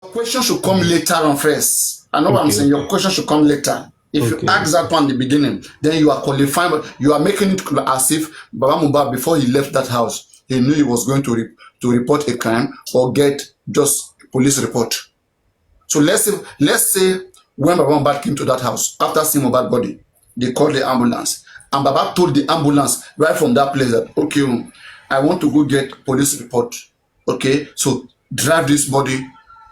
Question should come later on first. I know what I'm Okay, saying. Your question should come later. If you okay, ask that one in the beginning, then you are qualifying, but you are making it as if Baba Mohbad, before he left that house, he knew he was going to report a crime or get just police report. So let's say when Baba Mohbad came to that house after seeing Mohbad body, they called the ambulance, and Baba told the ambulance right from that place that, okay, I want to go get police report. Okay, so drive this body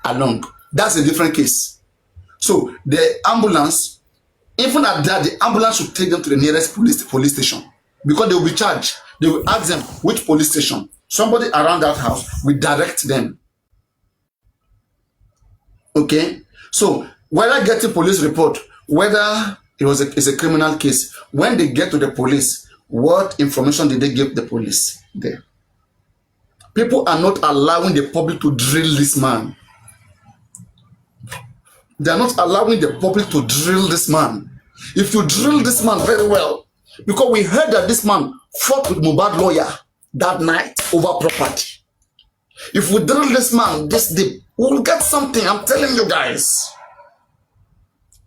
along. That's a different case. So the ambulance, even at that, the ambulance should take them to the nearest police station, because they will be charged. They will ask them which police station. Somebody around that house will direct them. Okay, so whether getting police report, whether it's a criminal case, when they get to the police, what information did they give the police there? People are not allowing the public to drill this man. They are not allowing the public to drill this man. If you drill this man very well, because we heard that this man fought with Mohbad lawyer that night over property. If we drill this man this deep, we'll get something. I'm telling you guys.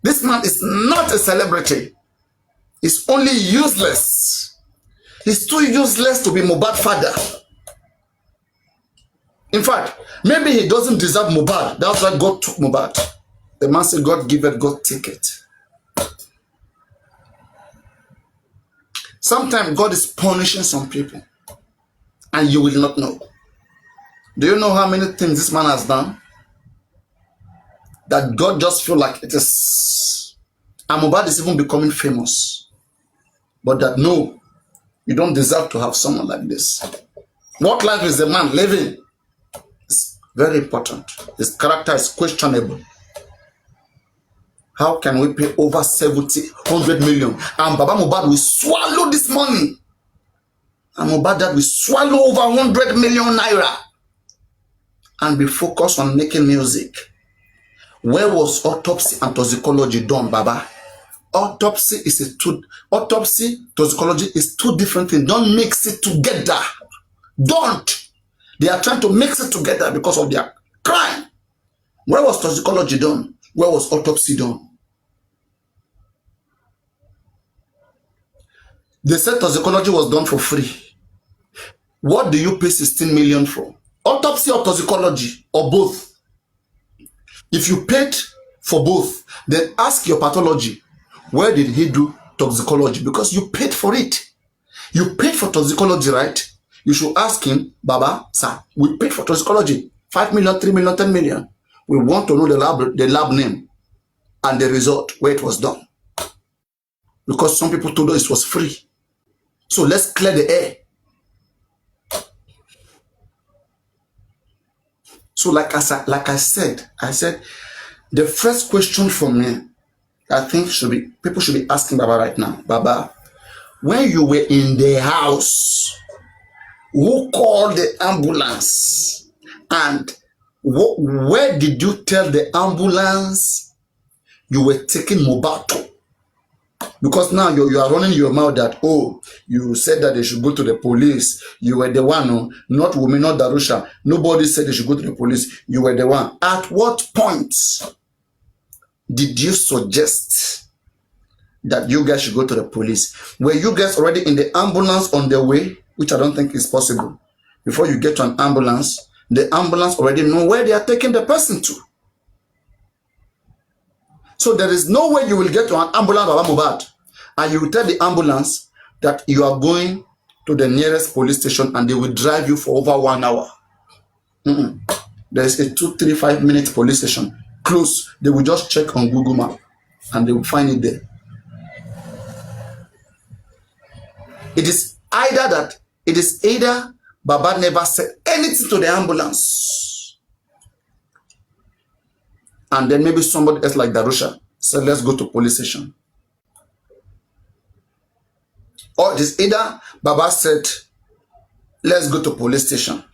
This man is not a celebrity. He's only useless. He's too useless to be Mohbad father. In fact, maybe he doesn't deserve Mohbad. That's why God took Mohbad. The man said, God give it, God take it. Sometimes God is punishing some people, and you will not know. Do you know how many things this man has done that God just feel like it is? And Mohbad is even becoming famous. But that, no, you don't deserve to have someone like this. What life is the man living? It's very important. His character is questionable. How can we pay over 100 million? And Baba Mohbad will swallow this money. And Mohbad that will swallow over 100 million naira and be focused on making music. Where was autopsy and toxicology done, Baba? Autopsy, toxicology is two different things. Don't mix it together. Don't. They are trying to mix it together because of their crime. Where was toxicology done? Where was autopsy done? They said toxicology was done for free. What do you pay 16 million for? Autopsy or toxicology, or both? If you paid for both, then ask your pathology, where did he do toxicology? Because you paid for it. You paid for toxicology, right? You should ask him, Baba, sir, we paid for toxicology. 5 million, 3 million, 10 million. We want to know the lab name and the result where it was done. Because some people told us it was free. So let's clear the air. So like I said, the first question for me, I think people should be asking Baba right now. Baba, when you were in the house, who called the ambulance? And where did you tell the ambulance you were taking Mohbad to? Because now you are running your mouth that, oh, you said that they should go to the police. You were the one, not Wumi, not Darusha. Nobody said they should go to the police. You were the one. At what point did you suggest that you guys should go to the police? Were you guys already in the ambulance on the way? Which I don't think is possible. Before you get to an ambulance, the ambulance already know where they are taking the person to. So there is no way you will get to an ambulance Baba Mohbad and you will tell the ambulance that you are going to the nearest police station and they will drive you for over 1 hour. There is a 2-3-5 minute police station close. They will just check on Google Map and they will find it there. It is either Baba never said anything to the ambulance, and then maybe somebody else like Darusha said, let's go to police station. Or it is either Baba said, let's go to police station,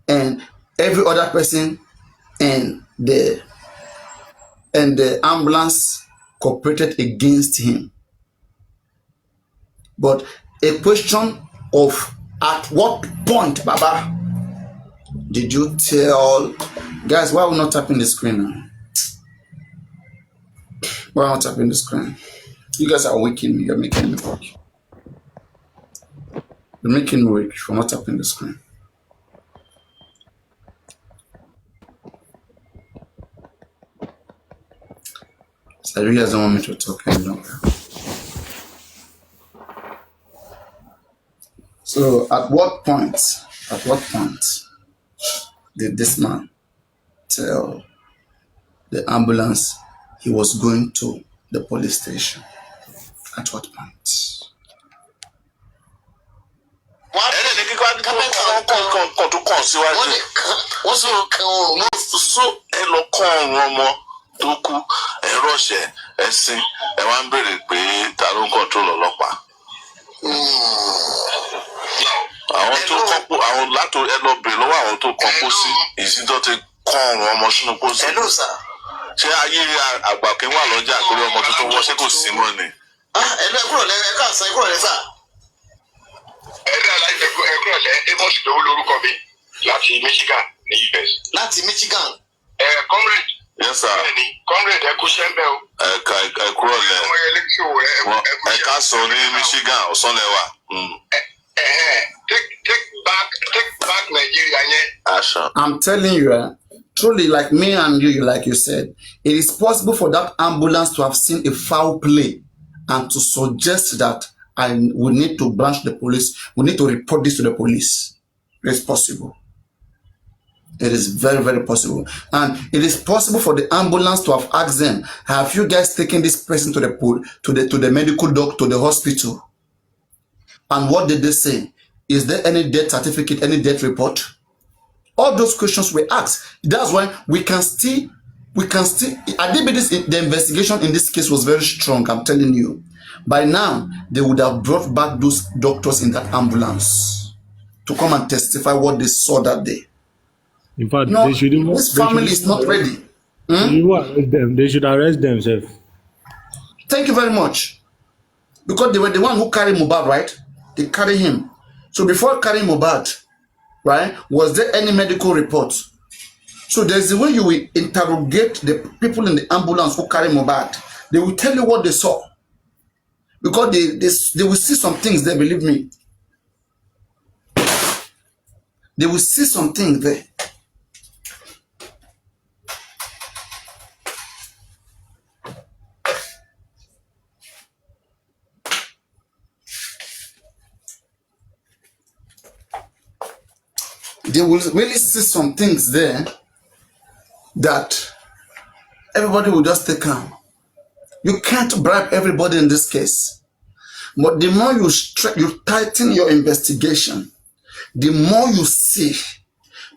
and every other person and the ambulance cooperated against him. But a question of at what point, Baba, Did you tell guys? Why are we not tapping the screen now? Why are we not tapping the screen? You guys are waking me. You're making me weak. You're making me weak for not tapping the screen. So you guys don't want me to talk any longer. So at what point did this man tell the ambulance he was going to the police station? At what point? tó kú ẹ rọ̀ṣẹ̀ ẹ sin ẹ wá ń béèrè pé ta ló ń control ọlọ́pàá. àwọn tó kọ́pọ̀ àwọn látò ẹ lọ bèrè lọ́wọ́ àwọn tó kọ́pọ̀ sí ìsìn tó ti kọ́ ọ̀run ọmọ sínú pósí. ṣé ayé àgbà kí wà lọ́jà àkórí ọmọ tuntun wọ́n ṣé kò sí mọ́ ni. ẹ̀lú ẹ̀kúrọ̀ lẹ́ ẹ̀ka àṣà ẹ̀kúrọ̀ lẹ́ sà. ẹ̀rọ aláìsẹ̀ ẹ̀kúrọ̀ lẹ́ Amos Idowu lórúkọ mi láti Michigan ní US. láti Michigan. Comrade. Yes sir. Comrade ẹ kú sẹ́ńbẹ́ o. ẹ̀kúrọ̀ lẹ́ ẹ̀ka sọ ní Michigan ọ̀sán lẹ́wà. Take back Nigeria yẹn. I'm telling you, truly, like me and you, like you said, it is possible for that ambulance to have seen a foul play and to suggest that we need to branch the police, we need to report this to the police. It's possible. It is very, very possible. And it is possible for the ambulance to have asked them, have you guys taken this person to the medical doctor, to the hospital? And what did they say? Is there any death certificate, any death report? All those questions were asked. That's why we can still, I did the investigation in this case was very strong, I'm telling you. By now, they would have brought back those doctors in that ambulance to come and testify what they saw that day. In fact, No, they should even, this family is not ready. They should arrest themselves. Thank you very much. Because they were the one who carried mohbad, right? They carry him. So before carrying mohbad, right, was there any medical report? So there's a way you will interrogate the people in the ambulance who carry mohbad. They will tell you what they saw. Because they will see some things there, believe me. They will see some things there. They will really see some things there that everybody will just take calm. You can't bribe everybody in this case. But the more you tighten your investigation, the more you see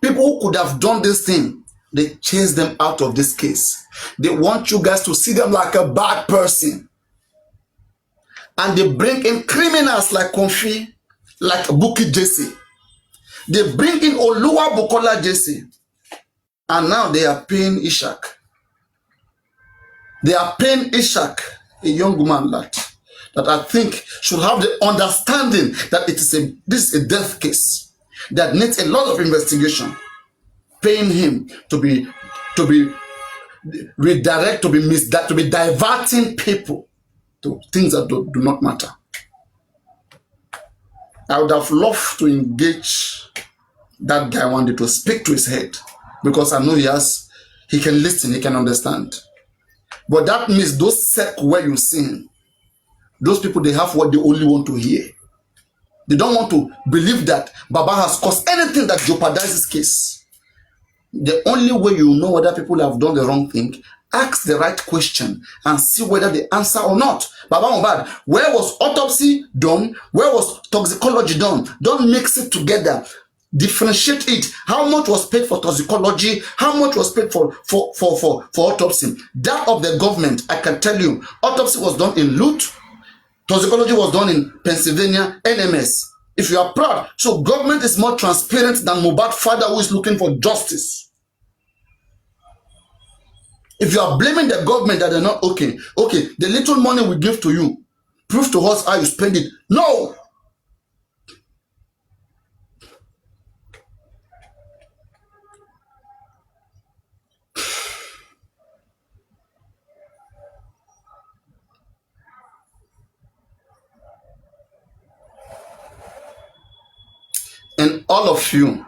people who could have done this thing, they chase them out of this case. They want you guys to see them like a bad person. And they bring in criminals like Konfi, like Bukky Jesse. They bring in Oluwa Bukola Jesse. And now they are paying Ishak. They are paying Ishak, a young woman that I think should have the understanding that this is a death case that needs a lot of investigation. Paying him to be redirect, to be diverting people to things that do not matter. I would have loved to engage that guy one day to speak to his head, because I know he can listen, he can understand. But that means those circles where you sing, those people, they have what they only want to hear. They don't want to believe that Baba has caused anything that jeopardizes case. The only way you know whether people have done the wrong thing, ask the right question and see whether they answer or not. Baba mohbad, where was autopsy done? Where was toxicology done? Don't mix it together. Differentiate it. How much was paid for toxicology? How much was paid for autopsy? That of the government, I can tell you, autopsy was done in Lut, toxicology was done in Pennsylvania, NMS. If you are proud, so government is more transparent than Mohbad's father who is looking for justice. If you are blaming the government that they're not okay, the little money we give to you, prove to us how you spend it. No! all of you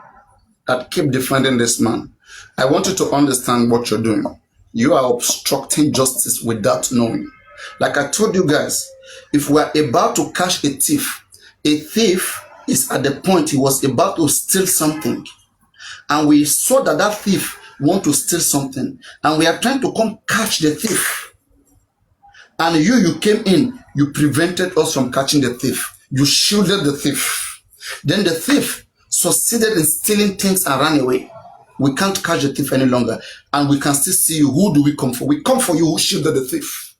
that keep defending this man, I want you to understand what you're doing. You are obstructing justice without knowing. Like I told you guys, if we are about to catch a thief is at the point he was about to steal something. And we saw that that thief want to steal something. And we are trying to come catch the thief. And you came in, you prevented us from catching the thief. You shielded the thief. Then the thief succeeded in stealing things and ran away. We can't catch the thief any longer. And we can still see you. Who do we come for? We come for you who shielded the thief.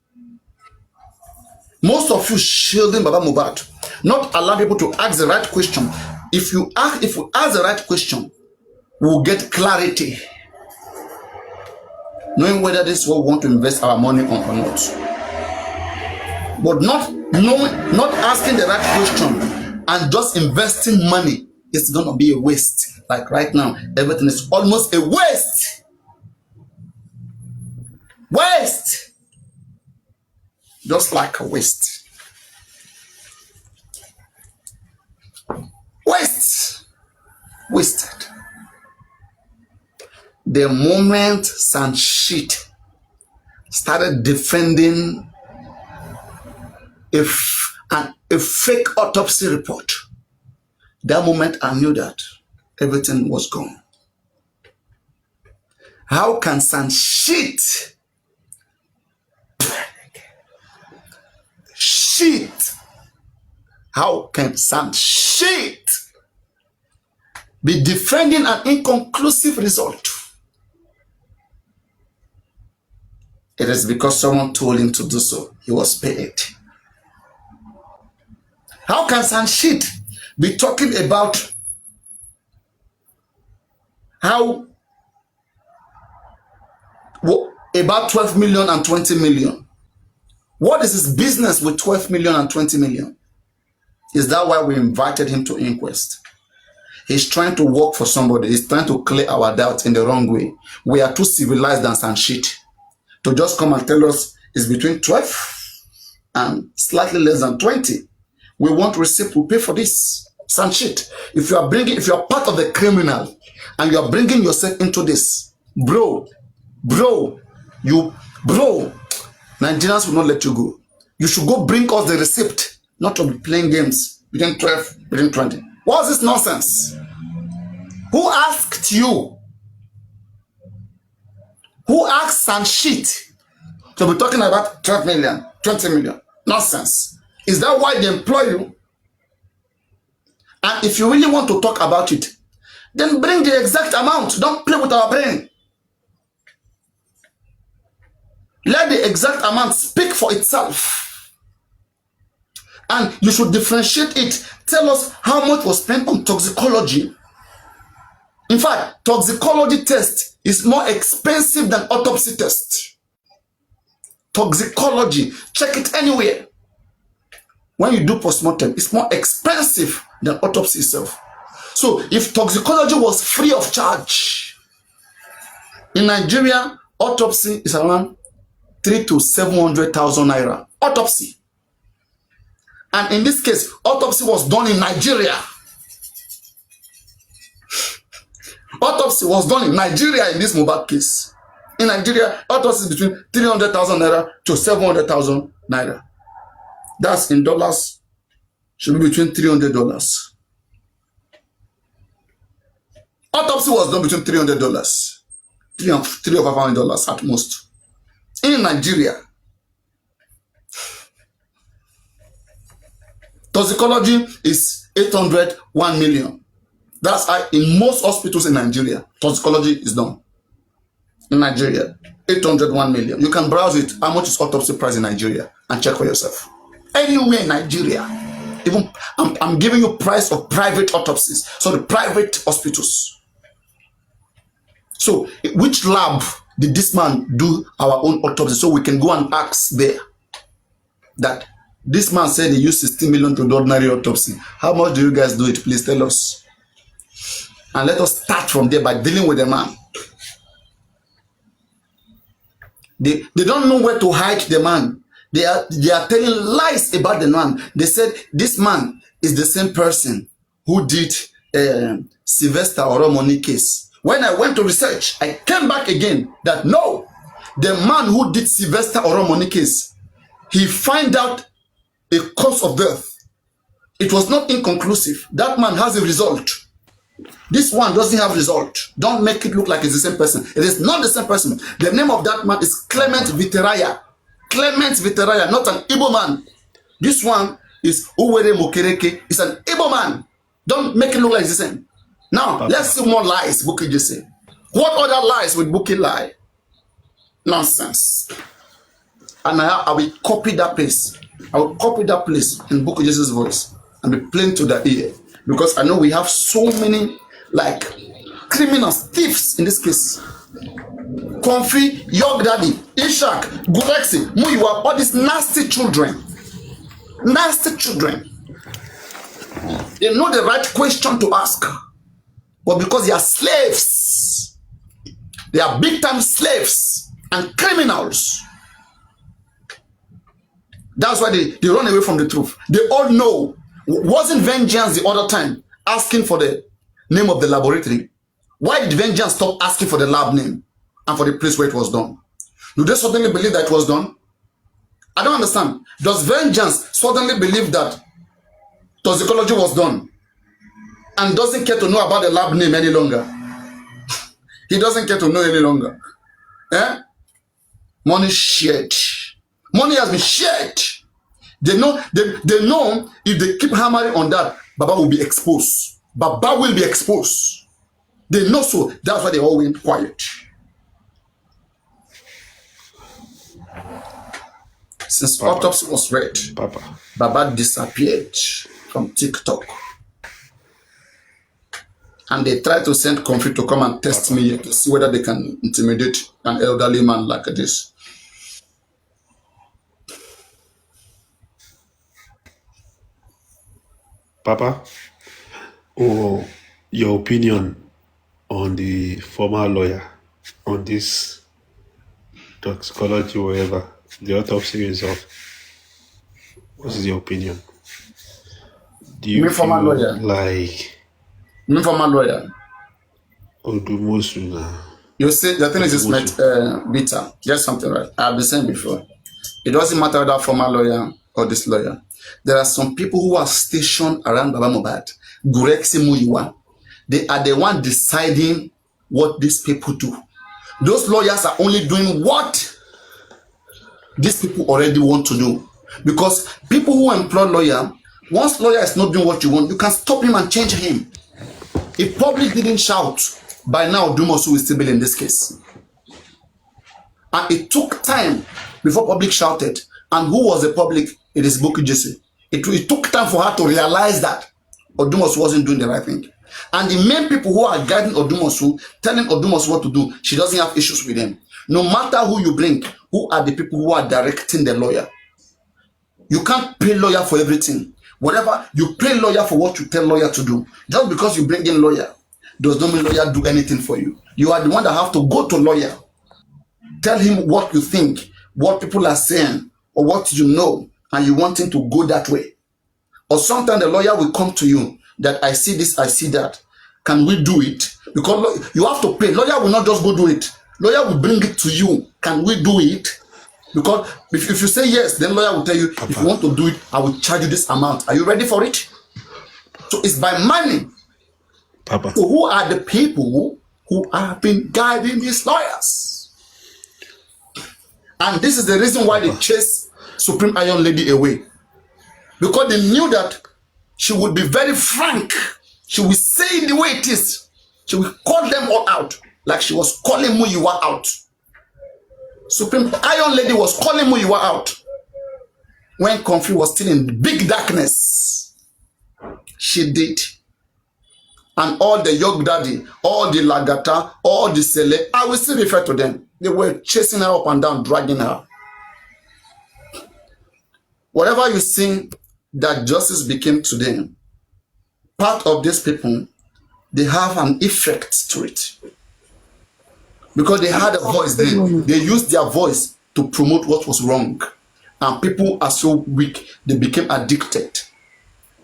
Most of you shielding Baba Mohbad. Not allow people to ask the right question. If we ask the right question, we'll get clarity. Knowing whether this is what we want to invest our money on or not. But not asking the right question and just investing money is going to be a waste. Like right now, everything is almost a waste. Waste. Just like a waste. Waste. Wasted. The moment Sanshit started defending a fake autopsy report, that moment I knew that everything was gone. How can Sanshit how can Sanshit be defending an inconclusive result? It is because someone told him to do so. He was paid. How can Sanshit be talking about about 12 million and 20 million? What is his business with 12 million and 20 million? Is that why we invited him to inquest? He's trying to work for somebody. He's trying to clear our doubts in the wrong way. We are too civilized than Sanshit to just come and tell us it's between 12 and slightly less than 20. We want receipt, we pay for this. Sanshit, if you are part of the criminal and you are bringing yourself into this, bro, Nigerians will not let you go. You should go bring us the receipt, not to be playing games between 12, between 20. What's this nonsense? Who asked you? Who asked Sanshit to be talking about 12 million, 20 million? Nonsense. Is that why they employ you? And if you really want to talk about it, then bring the exact amount. Don't play with our brain. Let the exact amount speak for itself. And you should differentiate it. Tell us how much was spent on toxicology. In fact, toxicology test is more expensive than autopsy test. Toxicology, check it anywhere. When you do postmortem, it's more expensive than autopsy itself. So if toxicology was free of charge, in Nigeria, autopsy is around 300,000 to 700,000 naira. Autopsy. And in this case, autopsy was done in Nigeria. Autopsy was done in Nigeria in this Mohbad case. In Nigeria, autopsy is between 300,000 naira to 700,000 naira. That's in dollars, should be between $300. Autopsy was done between $300, $300 or $500 at most. In Nigeria, toxicology is 800, 1 million. That's how in most hospitals in Nigeria, toxicology is done. In Nigeria, 800, 1 million. You can browse it. How much is autopsy price in Nigeria? And check for yourself. Anywhere in Nigeria, even I'm giving you price of private autopsies. So the private hospitals. So which lab did this man do our own autopsy so we can go and ask there that this man said he used 16 million to do ordinary autopsy. How much do you guys do it? Please tell us. And let us start from there by dealing with the man. They don't know where to hide the man. They are telling lies about the man. They said this man is the same person who did Sylvester Oromoni case. When I went to research, I came back again that no, the man who did Sylvester Oromoni case, he find out a cause of death. It was not inconclusive. That man has a result. This one doesn't have result. Don't make it look like it's the same person. It is not the same person. The name of that man is Clement Viteraya. Clement Viteraya, not an Igbo man. This one is Uwere Mokereke. It's an Igbo man. Don't make it look like it's the same. Now, let's see more lies Bukky just say. What other lies would Bukky lie? Nonsense. And I will copy that place. I will copy that place in Bukky Jesus' voice and be plain to the ear. Because I know we have so many like criminals, thieves in this case. Comfy, Yog Daddy, Ishak, Gurexi, Muyiwa, all these nasty children. Nasty children. They know the right question to ask. But because they are slaves, they are big time slaves and criminals. That's why they run away from the truth. They all know. Wasn't Vengeance the other time asking for the name of the laboratory? Why did Vengeance stop asking for the lab name and for the place where it was done? Do they suddenly believe that it was done? I don't understand. Does Vengeance suddenly believe that toxicology was done and doesn't care to know about the lab name any longer? He doesn't care to know any longer. Eh? Money shared. Money has been shared. They know if they keep hammering on that, Baba will be exposed. Baba will be exposed. They know so. That's why they all went quiet. Since Papa. autopsy was read, Papa. Baba disappeared from TikTok. And they tried to send Comfy to come and test me to see whether they can intimidate an elderly man like this. Papa, oh, your opinion on the former lawyer on this toxicology, whatever, the autopsy result. What is your opinion? Do you former feel lawyer? like Former lawyer. Odumosu now? You see, the thing is, it's bitter. Just something right. I've been saying before. It doesn't matter whether former lawyer or this lawyer. There are some people who are stationed around Baba Mohbad. Gurexi Muyiwa. They are the one deciding what these people do. Those lawyers are only doing what these people already want to do. Because people who employ lawyer, once lawyer is not doing what you want, you can stop him and change him. If public didn't shout, by now Dumosu will still be in this case. And it took time before public shouted. And who was the public? It is Bukky Jesse. It took time for her to realize that Odumosu wasn't doing the right thing. And the main people who are guiding Odumosu, telling Odumosu what to do, she doesn't have issues with them. No matter who you bring, who are the people who are directing the lawyer? You can't pay lawyer for everything. Whatever, you pay lawyer for what you tell lawyer to do. Just because you bring in lawyer, does not mean lawyer do anything for you. You are the one that have to go to lawyer. Tell him what you think, what people are saying, or what you know, and you want him to go that way. Or sometimes the lawyer will come to you that I see this, I see that. Can we do it? Because you have to pay. Lawyer will not just go do it. Lawyer will bring it to you. Can we do it? Because if you say yes, then lawyer will tell you, Papa, if you want to do it, I will charge you this amount. Are you ready for it? So it's by money. Papa. So who are the people who have been guiding these lawyers? And this is the reason why they chase Supreme Iron Lady away. Because they knew that she would be very frank. She will say it the way it is. She will call them all out. Like she was calling Muyiwa out. Supreme Iron Lady was calling Muyiwa out. When Comfy was still in big darkness. She did. And all the Yog Daddy, all the Lagata, all the Cele, I will still refer to them. They were chasing her up and down, dragging her. Whatever you see that justice became to them, part of these people, they have an effect to it. Because they had a voice then. They used their voice to promote what was wrong. And people are so weak, they became addicted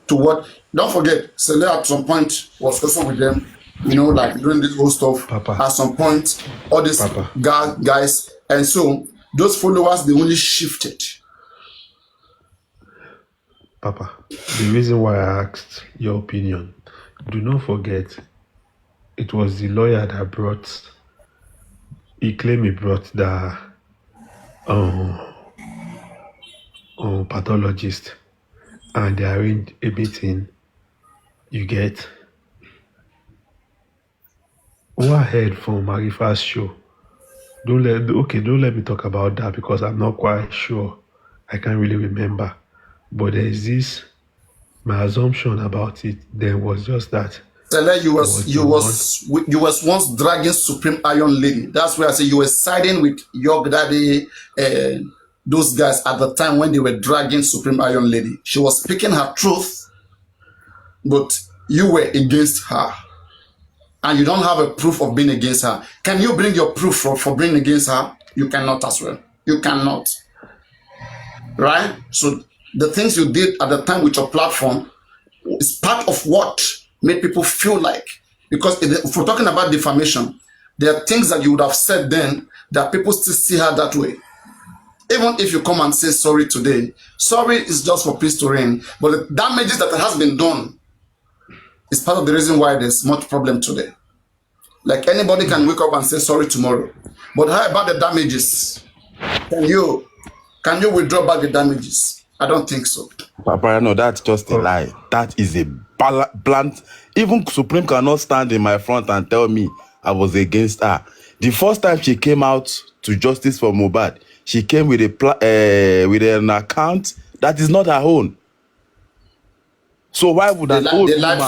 to what don't forget, Cele at some point was also with them, you know, like doing this whole stuff. Papa. At some point, all these Papa. guys, and so those followers, they only shifted. Papa, the reason why I asked your opinion, do not forget, it was the lawyer that brought, he claimed he brought the pathologist, and they arranged a meeting. You get? Go ahead from Marifa's show. Don't let me talk about that because I'm not quite sure. I can't really remember. But there is this, my assumption about it then was just that. Cele, you was once dragging Supreme Iron Lady. That's where I say you were siding with York Daddy, those guys at the time when they were dragging Supreme Iron Lady. She was speaking her truth, but you were against her. And you don't have a proof of being against her. Can you bring your proof for being against her? You cannot as well. You cannot. Right? So the things you did at the time with your platform is part of what made people feel like. Because if we're talking about defamation, there are things that you would have said then that people still see her that way. Even if you come and say sorry today, sorry is just for peace to reign. But the damages that has been done is part of the reason why there's much problem today. Like anybody can wake up and say sorry tomorrow. But how about the damages? Can you withdraw back the damages? I don't think so. Papa, no, that's just a lie. That is a blunt. Even Supreme cannot stand in my front and tell me I was against her. The first time she came out to justice for mohbad, she came with with an account that is not her own. So why would an old woman... Wait,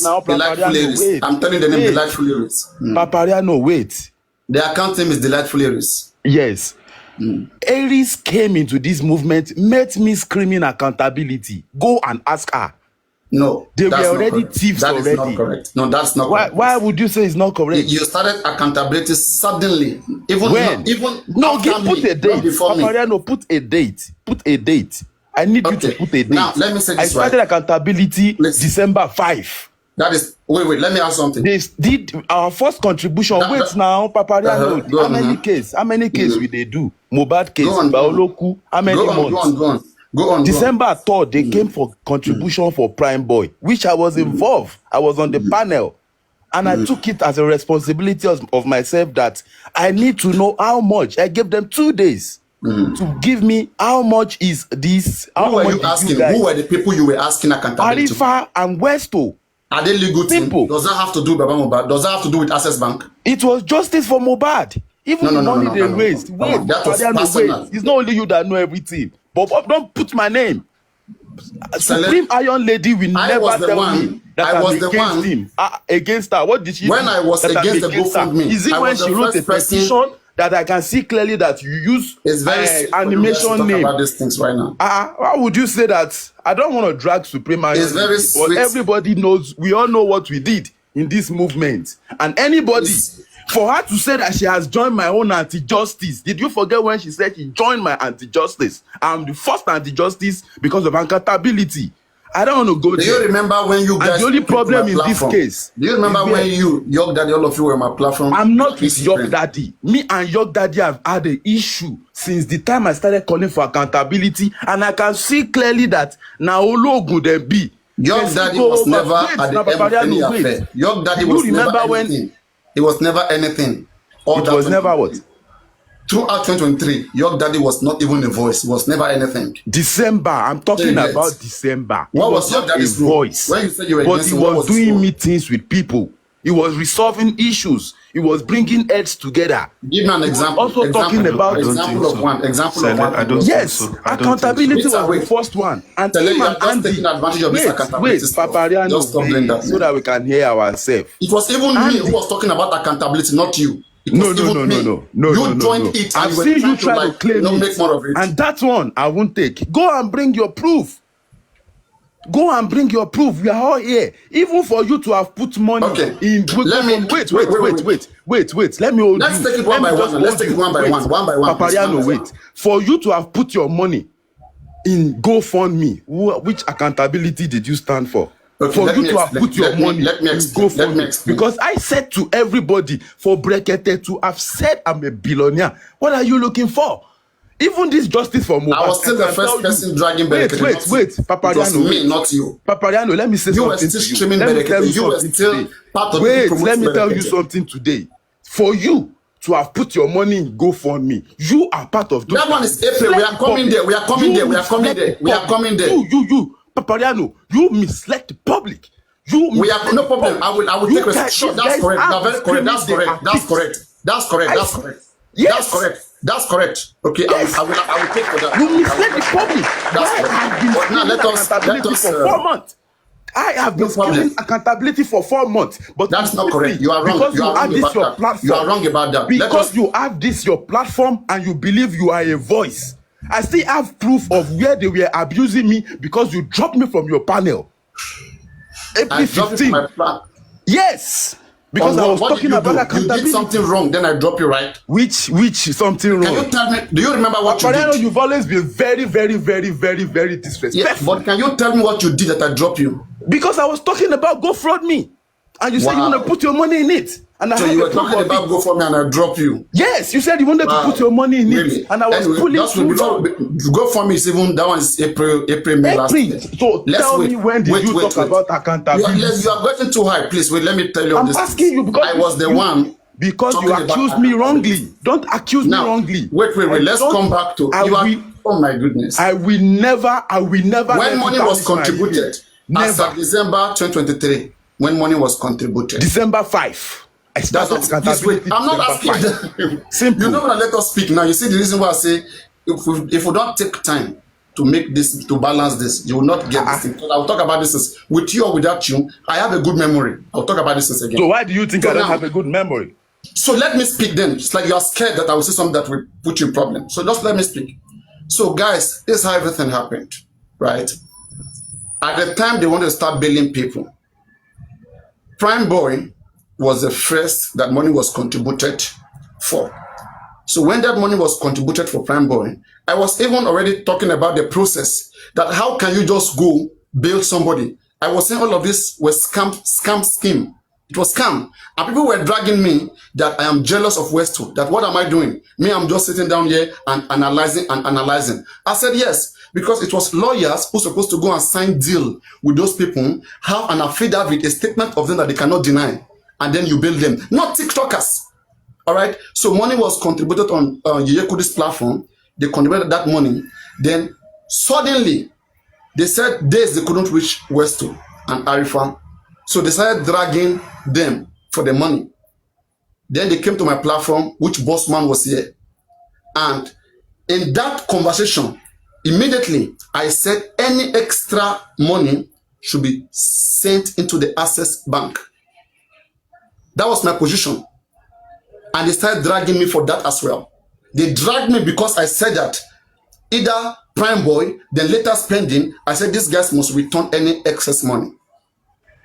now, Papariano, I'm telling the name Delightful Lyrics. Papariano, wait. The account name is Delightful Lyrics. Yes. Aries came into this movement, met me screaming accountability. Go and ask her. No, they were already thieves already. That is not correct. No, that's not correct. Why would you say it's not correct? You started accountability suddenly. Even when? Put a date. Papariano, put a date. Put a date. I need you to put a date. Now, let me say this. I started accountability December 5. That is, wait, let me ask something. They did our first contribution. Now, Papariano, how many cases will they do? mohbad case, Baoloku, how many months? Go on. December 3rd, they came for contribution for Prime Boy, which I was involved. I was on the panel. And I took it as a responsibility of myself that I need to know how much. I gave them 2 days to give me how much is this. Who were you asking? Who were the people you were asking accountability to? Arifa and Westo. Are they legal people? Does that have to do with Baba Mohbad? Does that have to do with Access Bank? It was justice for Mohbad. Even the money they raised. Wait, that was personal. It's not only you that know everything. But don't put my name. Supreme Iron Lady will never tell me that I was against him. Against her. What did she do? When I was against the GoFundMe, is it when she wrote a petition that I can see clearly that you use animation name? About these things right now. Why would you say that? I don't want to drag Supreme Iron Lady, very but everybody knows, we all know what we did in this movement. And anybody, for her to say that she has joined my own anti-justice, did you forget when she said she joined my anti-justice? I'm the first anti-justice because of accountability. I don't want to go there. Do you remember when you guys... And the only problem in this case... Do you remember when York Daddy, all of you were on my platform? I'm not with York Daddy. Me and York Daddy have had an issue since the time I started calling for accountability, and I can see clearly that now Ologun dem be. York Daddy was never at the any affair. York Daddy was never anything. It was never anything. It was never what? Throughout 2023, York Daddy was not even a voice. It was never anything. December, I'm talking about December. What was York Daddy's voice? When you said you were against him, he was doing meetings with people. He was resolving issues. He was bringing heads together. Give me an example. Also talking about example of one. Yes, accountability was the first one. And him and Andy. Taking advantage of this accountability. Papariano, just stop doing that. So that we can hear ourselves. It was even me who was talking about accountability, not you. No. You joined it. I've seen you try to claim it. Make more of it. And that one, I won't take. Go and bring your proof. Go and bring your proof. We are all here. Even for you to have put money in... Wait. Let me hold Let's take it one by one. Let's take it one by one. Papariano, wait. For you to have put your money in GoFundMe, which accountability did you stand for? Okay, For let you me to have explain. put your money Let me in explain. Let me GoFundMe. explain. Because I said to everybody, for Brekete to have said I'm a billionaire, what are you looking for? Even this justice for Mohbad. I was still the first person dragging Berekete. Wait, It was Papariano, me, not you. Papariano, let me say You were something still to you. streaming Let me tell Berekete. you You were something still today. part of Wait, the let me tell you Berekete. something today. For you to have put your money in GoFundMe, you are part of those. That one is April. We are coming there. We are coming there. We are coming there. We are coming there. You, Papariano, you misled the public. We are no problem. I will take responsibility. That's correct. That's very correct. That's correct. That's correct. That's correct. That's correct. Yes. That's correct. That's correct. Okay, Yes. I will take for that. You misled the public. That's I correct. have been But now let accountability us. for 4 months. I have been screaming accountability for 4 months. But That's not correct. You are wrong. Because You are wrong about that. platform. You are wrong about that. Because you have this your platform and you believe you are a voice. I still have proof of where they were abusing me because you dropped me from your panel. I dropped it from my plan. Yes. Because I was what talking did you about do? accountability. You did something wrong, then I drop you, right? Which something wrong? Can you tell me? Do you remember what you Papariano, did? you've always been very, very, very, very, very disrespectful. Yeah, but can you tell me what you did that I dropped you? Because I was talking about GoFundMe, and you said you want to put your money in it, and I So you were talking about GoFundMe and I drop you. Yes, you said you wanted to put your money in it, and I was pulling through. GoFundMe is even that one is April, May last year. So tell me, when did you talk about accountability? You are getting too high, please. Wait, let me tell you. I'm asking you because I was the one. Because you accused me wrongly. Don't accuse me wrongly. Wait. Let's come back to oh my goodness. I will never. When money was contributed, as of December 2023, when money was contributed, December 5. I'm not asking that. Simple. You're not gonna let us speak now. You see the reason why I say if we don't take time to make this, to balance this, you will not get this thing. I will talk about this with you or without you. I have a good memory. I'll talk about this again. So why do you think I don't have a good memory? So let me speak then. It's like you are scared that I will say something that will put you in problem. So just let me speak. So guys, this is how everything happened, right? At the time they wanted to start bailing people, Prime Boy was the first that money was contributed for. So when that money was contributed for Prime Boy, I was even already talking about the process, that how can you just go bail somebody? I was saying all of this was scam scheme. It was scam. And people were dragging me that I am jealous of Westo. That what am I doing? Me, I'm just sitting down here and analyzing. I said yes, because it was lawyers who supposed to go and sign deal with those people, have an affidavit, a statement of them that they cannot deny, and then you bail them. Not TikTokers. All right. So money was contributed on Yeyekudi's platform. They contributed that money. Then suddenly they said days they couldn't reach Westo and Arifa. So they started dragging them for the money. Then they came to my platform, which boss man was here. And in that conversation, immediately I said any extra money should be sent into the Access Bank. That was my position. And they started dragging me for that as well. They dragged me because I said that either Prime Boy, then later spending, I said these guys must return any excess money.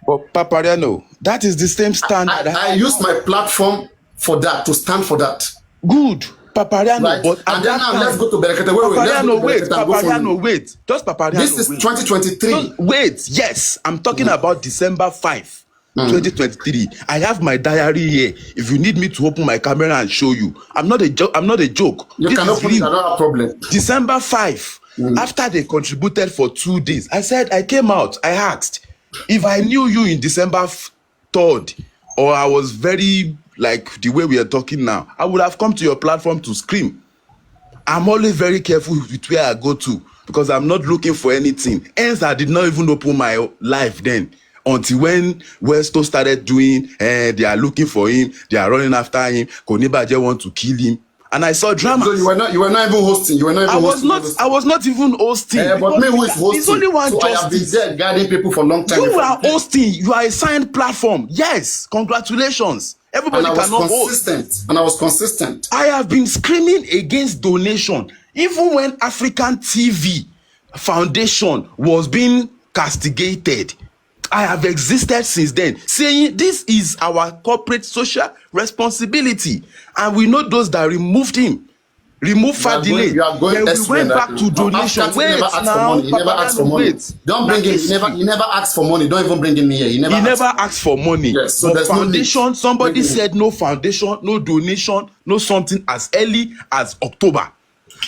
But Papariano, that is the same standard. I used my platform for that, to stand for that. Good, Papariano, right? but and then now let's go to Berekete. Papariano, wait. Just Papariano. This is 2023. Wait, yes, I'm talking about December 5, 2023. I have my diary here. If you need me to open my camera and show you, I'm not a joke. You can open it, another problem. December 5, after they contributed for 2 days, I came out, I asked, if I knew you in December 3rd, or I was very like the way we are talking now, I would have come to your platform to scream. I'm always very careful with where I go to because I'm not looking for anything. Hence, I did not even open my life then until when Westo started doing, they are looking for him, they are running after him, Konibaje want to kill him. And I saw drama. So you were not even hosting. I was not even hosting. But me who is hosting? It's only one so I have been there guiding people for a long time. You are hosting. You are a signed platform. Yes, congratulations. Everybody cannot host. And I was consistent. I have been screaming against donation, even when African TV Foundation was being castigated. I have existed since then, saying this is our corporate social responsibility. And we know those that removed him. remove fat delay. You are going Then we went back to donation. Wait never asked now, for money. He never asked for money. wait. Don't bring him. He never asked for money. Don't even bring him here. He never asked for money. Yes, so but there's foundation, no need. somebody said no foundation, no donation, no something as early as October.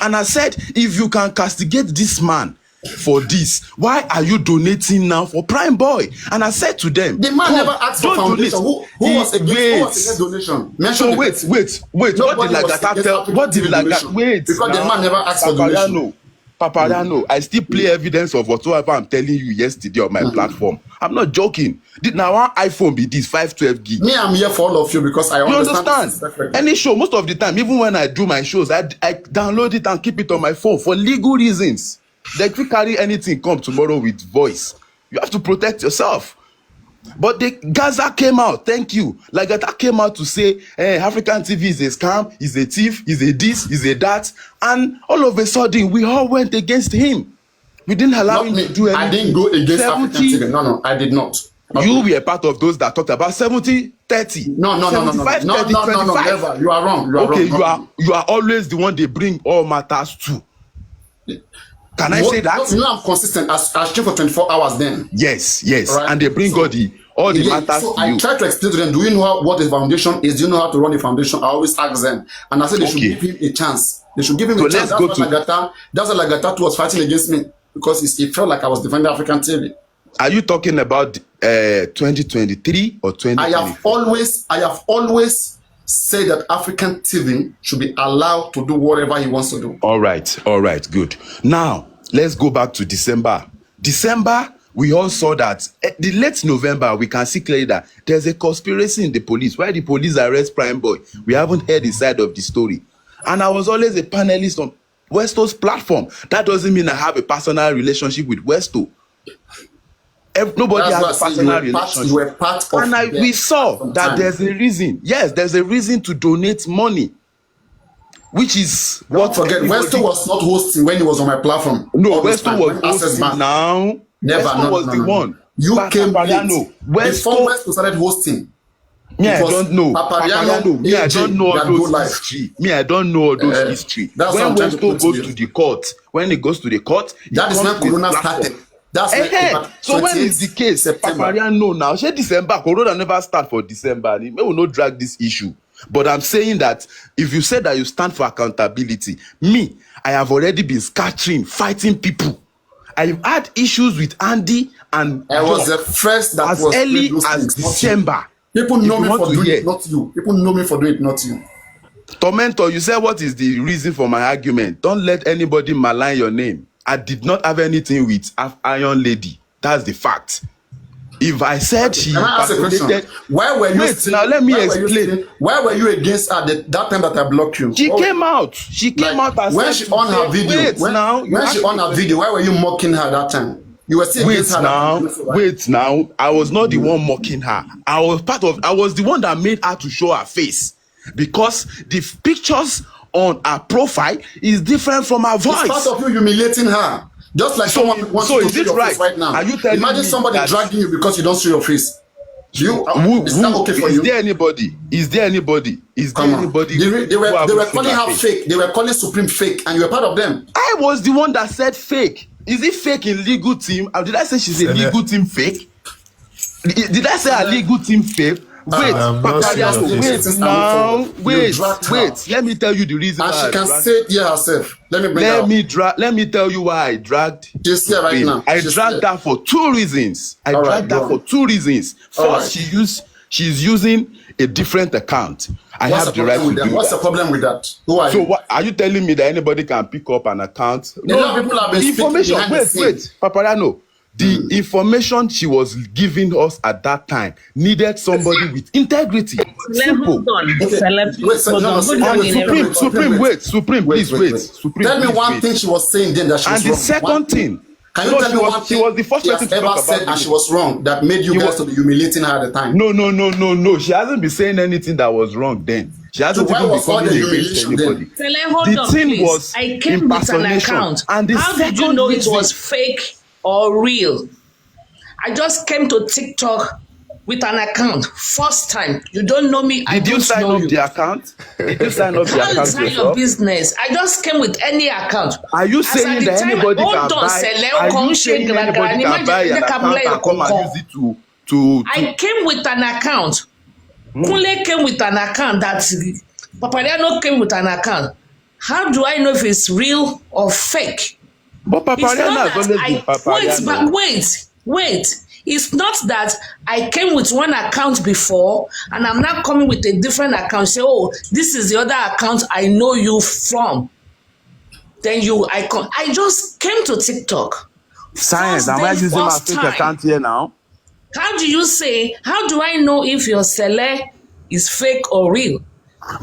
And I said, if you can castigate this man for this, why are you donating now for Prime Boy? And I said to them, the man never asked for foundation. Who was against donation? So wait. What did Lagata tell? What did Lagata? Wait. Because the man never asked for donation. Paparaino, I still play evidence of whatsoever I'm telling you yesterday on my platform. I'm not joking. Now our iPhone be this 512 gig. Me, I'm here for all of you because I understand. Any show, most of the time, even when I do my shows, I download it and keep it on my phone for legal reasons. Like if you carry anything come tomorrow with voice, you have to protect yourself. But the Gaza came out, thank you. Like that came out to say, African TV is a scam, is a thief, is a this, is a that. And all of a sudden, we all went against him. We didn't allow him to do anything. I didn't go against African TV. No, I did not. You were part of those that talked about 70-30. No, never. You are wrong. You are always the one they bring all matters to. Can I say that? You know I'm consistent. I stream for 24 hours then. Yes. Right? And they bring all the matters so to I you. try to explain to them, do you know what the foundation is? Do you know how to run the foundation? I always ask them. And I said they should give him a chance. They should give him a chance. That's why Lagata was fighting against me. Because it felt like I was defending African TV. Are you talking about 2023 or 2024? I have always said that African TV should be allowed to do whatever he wants to do. All right, good. Now, let's go back to December. We all saw that the late November, we can see clearly that there's a conspiracy in the police. Why the police arrest Prime Boy? We haven't heard the side of the story. And I was always a panelist on Westo's platform. That doesn't mean I have a personal relationship with Westo. Nobody has a personal relationship. You were part of and we saw that there's a reason. Yes, there's a reason to donate money. Which is Don't forget, Westo was not hosting when he was on my platform. No, Westo was hosting now. Never, Westo was the one. You came late. Before Westo started hosting. I don't know. Paparaino, I don't know all those history. I don't know all those history. When Westo goes to the court, that is when Corona started. So when is the case? Paparaino now. December. Corona never start for December. We will not drag this issue. But I'm saying that if you say that you stand for accountability, I have already been scattering, fighting people. I've had issues with Andy and I was the first that as was early as December. People know me for doing it, not you. People know me for doing it, not you. Tormentor, you said what is the reason for my argument? Don't let anybody malign your name. I did not have anything with Iron Lady. That's the fact. If I said she impersonated, why were you? Wait, now let me explain. Why were you against her that time that I blocked you? She came out. She came out and when she on her video. When she on her video, why were you mocking her that time? You were still against her. Wait now. I was not the one mocking her. I was the one that made her to show her face because the pictures on her profile is different from her voice. It's part of you humiliating her. Just like someone wants to see your face right now. Are you telling Imagine somebody dragging you because you don't see your face. Is that okay for you? Is there anybody? They were calling her fake. They were calling Supreme fake, and you were part of them. I was the one that said fake. Is it fake in legal team? Or did I say she's a legal team fake? Did I say a legal team fake? Wait, Let me tell you the reason. And she can say it here herself. Let me tell you why I dragged. She's here right now. I dragged her for two reasons. First, she's using a different account. I have the right to do that. What's the problem with that? Who are you? Are you telling me that anybody can pick up an account? No, people have been information. Wait, Paparaino. The information she was giving us at that time needed somebody with integrity. Simple. Supreme, please wait. Supreme, tell me one thing she was saying then that she was wrong. And the second thing, can you tell me one thing she was the first person to talk said and she was wrong that made you guys to be humiliating her at the time? No. She hasn't been saying anything that was wrong then. She hasn't even been calling against anybody. The thing was I came with an account. And how did you know it was fake or real? I just came to TikTok with an account. First time. You don't know me. I Did you don't sign know up you. the account? Did you sign up the account It's not your yourself? business. I just came with any account. Are you As at saying the that time, anybody hold can on, buy? Cele, Are you saying anybody can buy an account and come and use it to I came with an account. Kunle came with an account. That Paparaino came with an account. How do I know if it's real or fake? But It's Paparaino not has that always been Paparaino. wait. It's not that I came with one account before and I'm not coming with a different account. Say, oh, this is the other account I know you from. Then I just came to TikTok. Science, am I using my fake account here now? How do I know if your cele is fake or real?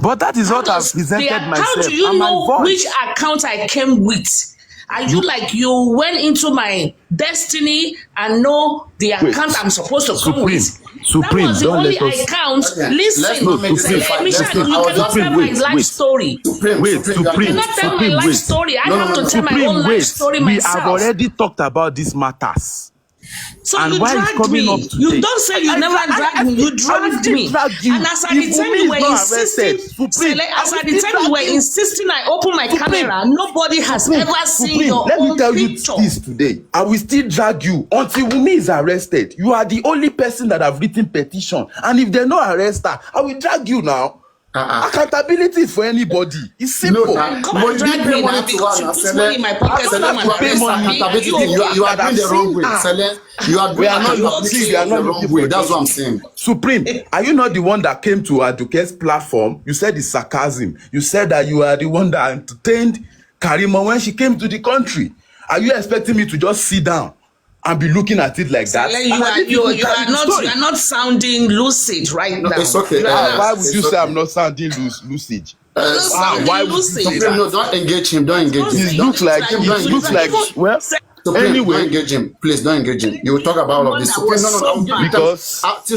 But that is what I've presented myself. How do you and my know voice. which account I came with? Are you like you went into my destiny and know the account I'm supposed to come with? Supreme, That was the don't only let us. account. Okay, Listen, let's not make this a fight. Misha, Let's not- you I was cannot just- tell my life story. Supreme, Wait, Supreme, You Supreme, cannot tell my Supreme, life wait. story. I No, have to tell my Supreme, own life wait. story We myself. have already talked about these matters. So And you why it's dragged coming me. up today? You don't say you never dragged me. You dragged me. Drag you. And as at If the time Wunmi you is were not insisting, arrested, Supreme, Cele, as I at will the still time you were drag you. insisting I open my camera, nobody has ever seen Supreme, your let me own tell picture. you this today. I will still drag you until Wunmi is arrested. You are the only person that have written petition. And if they no arrest her, I will drag you now. Accountability is for anybody. It's simple. No, Come and drag me now because you put money in my pocket. Cele, Come and to pay arrest money, me. accountability, You- you are doing the wrong way. Ah. Cele, you are We doing are not accountability looking, we are the not wrong looking way. for That's it. what I'm saying. Supreme, are you not the one that came to Aduke's platform? You said it's sarcasm. You said that you are the one that entertained Karima when she came to the country. Are you expecting me to just sit down and be looking at it like that? Cele, you are not sounding lucid right now. It's okay. Why would you It's say okay. I'm not sounding lucid? Why would you say Supreme, no, don't engage him. Don't engage him. It looks like well. Supreme, Anyway, don't engage him. Please don't engage him. You will talk about all of this. Supreme, no. Because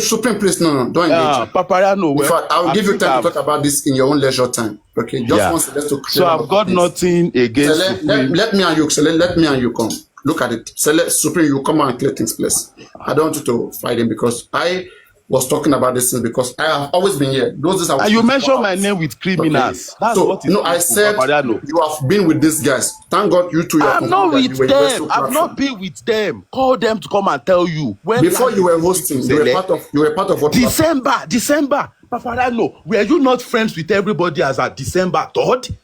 Supreme, please, no, don't engage him. Paparaino, In fact, I will give you time to talk about. about this in your own leisure time. Okay, just Yeah. once to clear So I've got this. nothing against Cele, Supreme. let me and you, Cele, let me and you come. Look at it. Cele, Supreme, you come and clear things, please. I don't want you to fight him because I was talking about this thing because I have always been here. Those days I was And you mentioned my name with criminals. Okay. That's So, what it I is for said Paparaino. you have been with these guys. Thank God you two. I'm not with them. I've not been with them. Call them to come and tell you. When Before you were hosting, you were part of what? December. Paparaino, were you not friends with everybody as at December 3rd?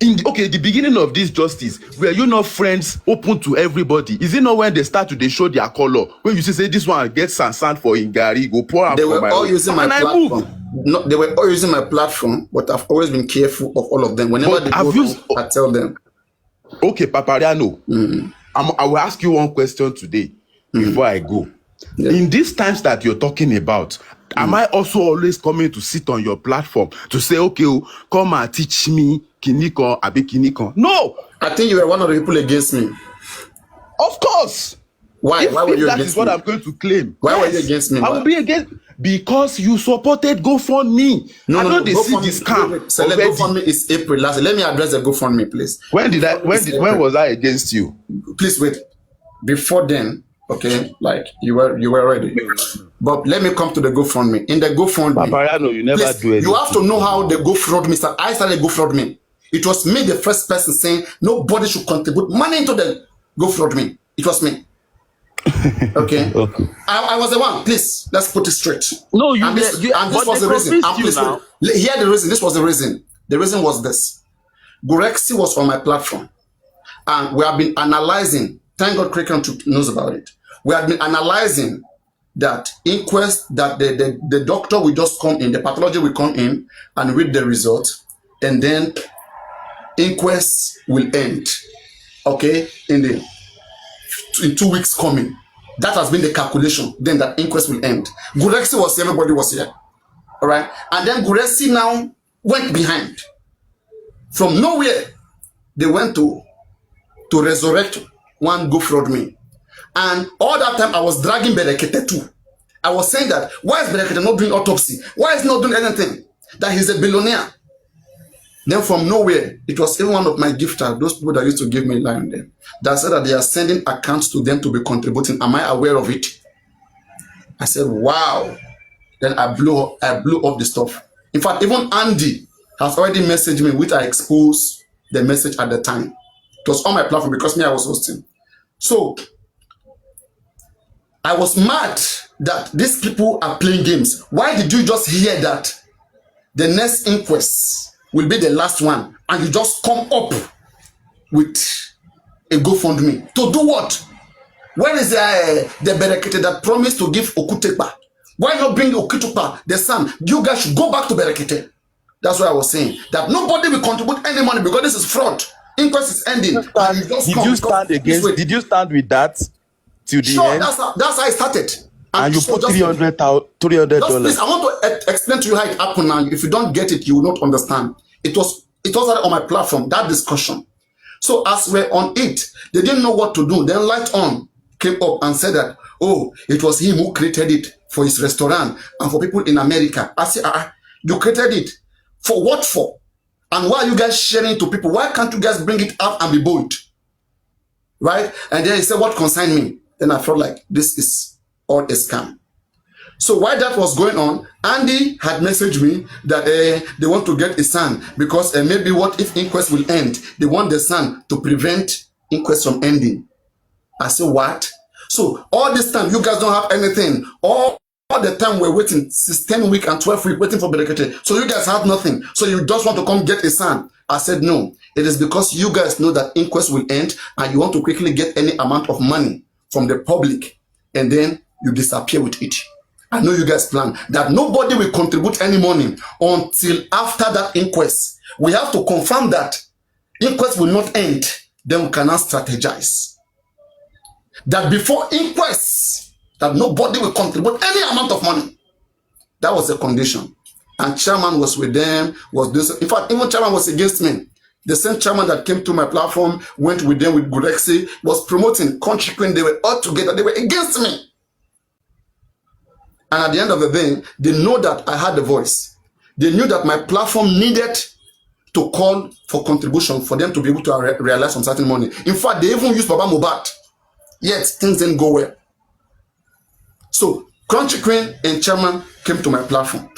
The beginning of this justice, were you not friends open to everybody? Is it not when they start to show their color? When you say this one gets sand for Ingari, go pour out. They were all using my platform. No, they were all using my platform, but I've always been careful of all of them. Whenever they go wrong, I tell them. Okay, Paparaino, I will ask you one question today before I go. Yeah. In these times that you're talking about, am I also always coming to sit on your platform to say, okay, come and teach me Kiniko, Abi Kiniko? No! I think you were one of the people against me. Of course! Why were you against me? That is what I'm going to claim. Why were you against me? I will be against because you supported GoFundMe. No, they see this scam. So GoFundMe is April last. Let me address the GoFundMe, please. When was I against you? Please wait. Before then, okay, like you were ready. But let me come to the GoFundMe. In the GoFundMe, Paparaino, you never do anything. You have to know how the GoFundMe started. I started GoFundMe. It was me, the first person saying nobody should contribute money into the GoFundMe. It was me. Okay. I was the one. Please, let's put it straight. No, this was the reason. Here the reason. This was the reason. The reason was this. Gorexi was on my platform, and we have been analyzing. Thank God, Kraken knows about it. We have been analyzing that inquest that the doctor will just come in, the pathology will come in and read the result, and then inquest will end. Okay, in 2 weeks coming. That has been the calculation. Then that inquest will end. Gorexi was here, everybody was here. All right, and then Gorexi now went behind. From nowhere, they went to resurrect one GoFundMe. And all that time I was dragging Berekete too. I was saying that why is Berekete not doing autopsy? Why is he not doing anything? That he's a billionaire. Then from nowhere, it was even one of my gifters, those people that used to give me line there, that said that they are sending accounts to them to be contributing. Am I aware of it? I said, wow. Then I blew up the stuff. In fact, even Andy has already messaged me, which I exposed the message at the time. It was on my platform because me, I was hosting. So I was mad that these people are playing games. Why did you just hear that the next inquest will be the last one and you just come up with a GoFundMe? To do what? Where is the Berekete that promised to give Okutekpa? Why not bring Okutekpa, the son? You guys should go back to Berekete. That's what I was saying. That nobody will contribute any money because this is fraud. Inquest is ending. Did you stand with that till the end? That's how I started. And you put $300. Please, I want to explain to you how it happened now. If you don't get it, you will not understand. It was on my platform, that discussion. So as we're on it, they didn't know what to do. Then Light On came up and said that, oh, it was him who created it for his restaurant and for people in America. I said, you created it. For what for? And why are you guys sharing it to people? Why can't you guys bring it out and be bold? Right? And then he said, what concerned me? Then I felt like this is all a scam. So while that was going on, Andy had messaged me that they want to get a son because maybe what if inquest will end? They want the son to prevent inquest from ending. I said, what? So all this time, you guys don't have anything. All the time we're waiting, 10 weeks and 12 weeks waiting for Berekete. So you guys have nothing. So you just want to come get a son. I said, no. It is because you guys know that inquest will end and you want to quickly get any amount of money from the public and then you disappear with it. I know you guys plan that nobody will contribute any money until after that inquest. We have to confirm that inquest will not end. Then we cannot strategize. That before inquest, that nobody will contribute any amount of money. That was the condition. And chairman was with them, was doing so. In fact, even chairman was against me. The same chairman that came to my platform, went with them with Gurexi, was promoting Country Queen. They were all together. They were against me. And at the end of the day, they know that I had the voice. They knew that my platform needed to call for contribution for them to be able to realize some certain money. In fact, they even used Baba mohbad. Yet, things didn't go well. So, Country Queen and chairman came to my platform.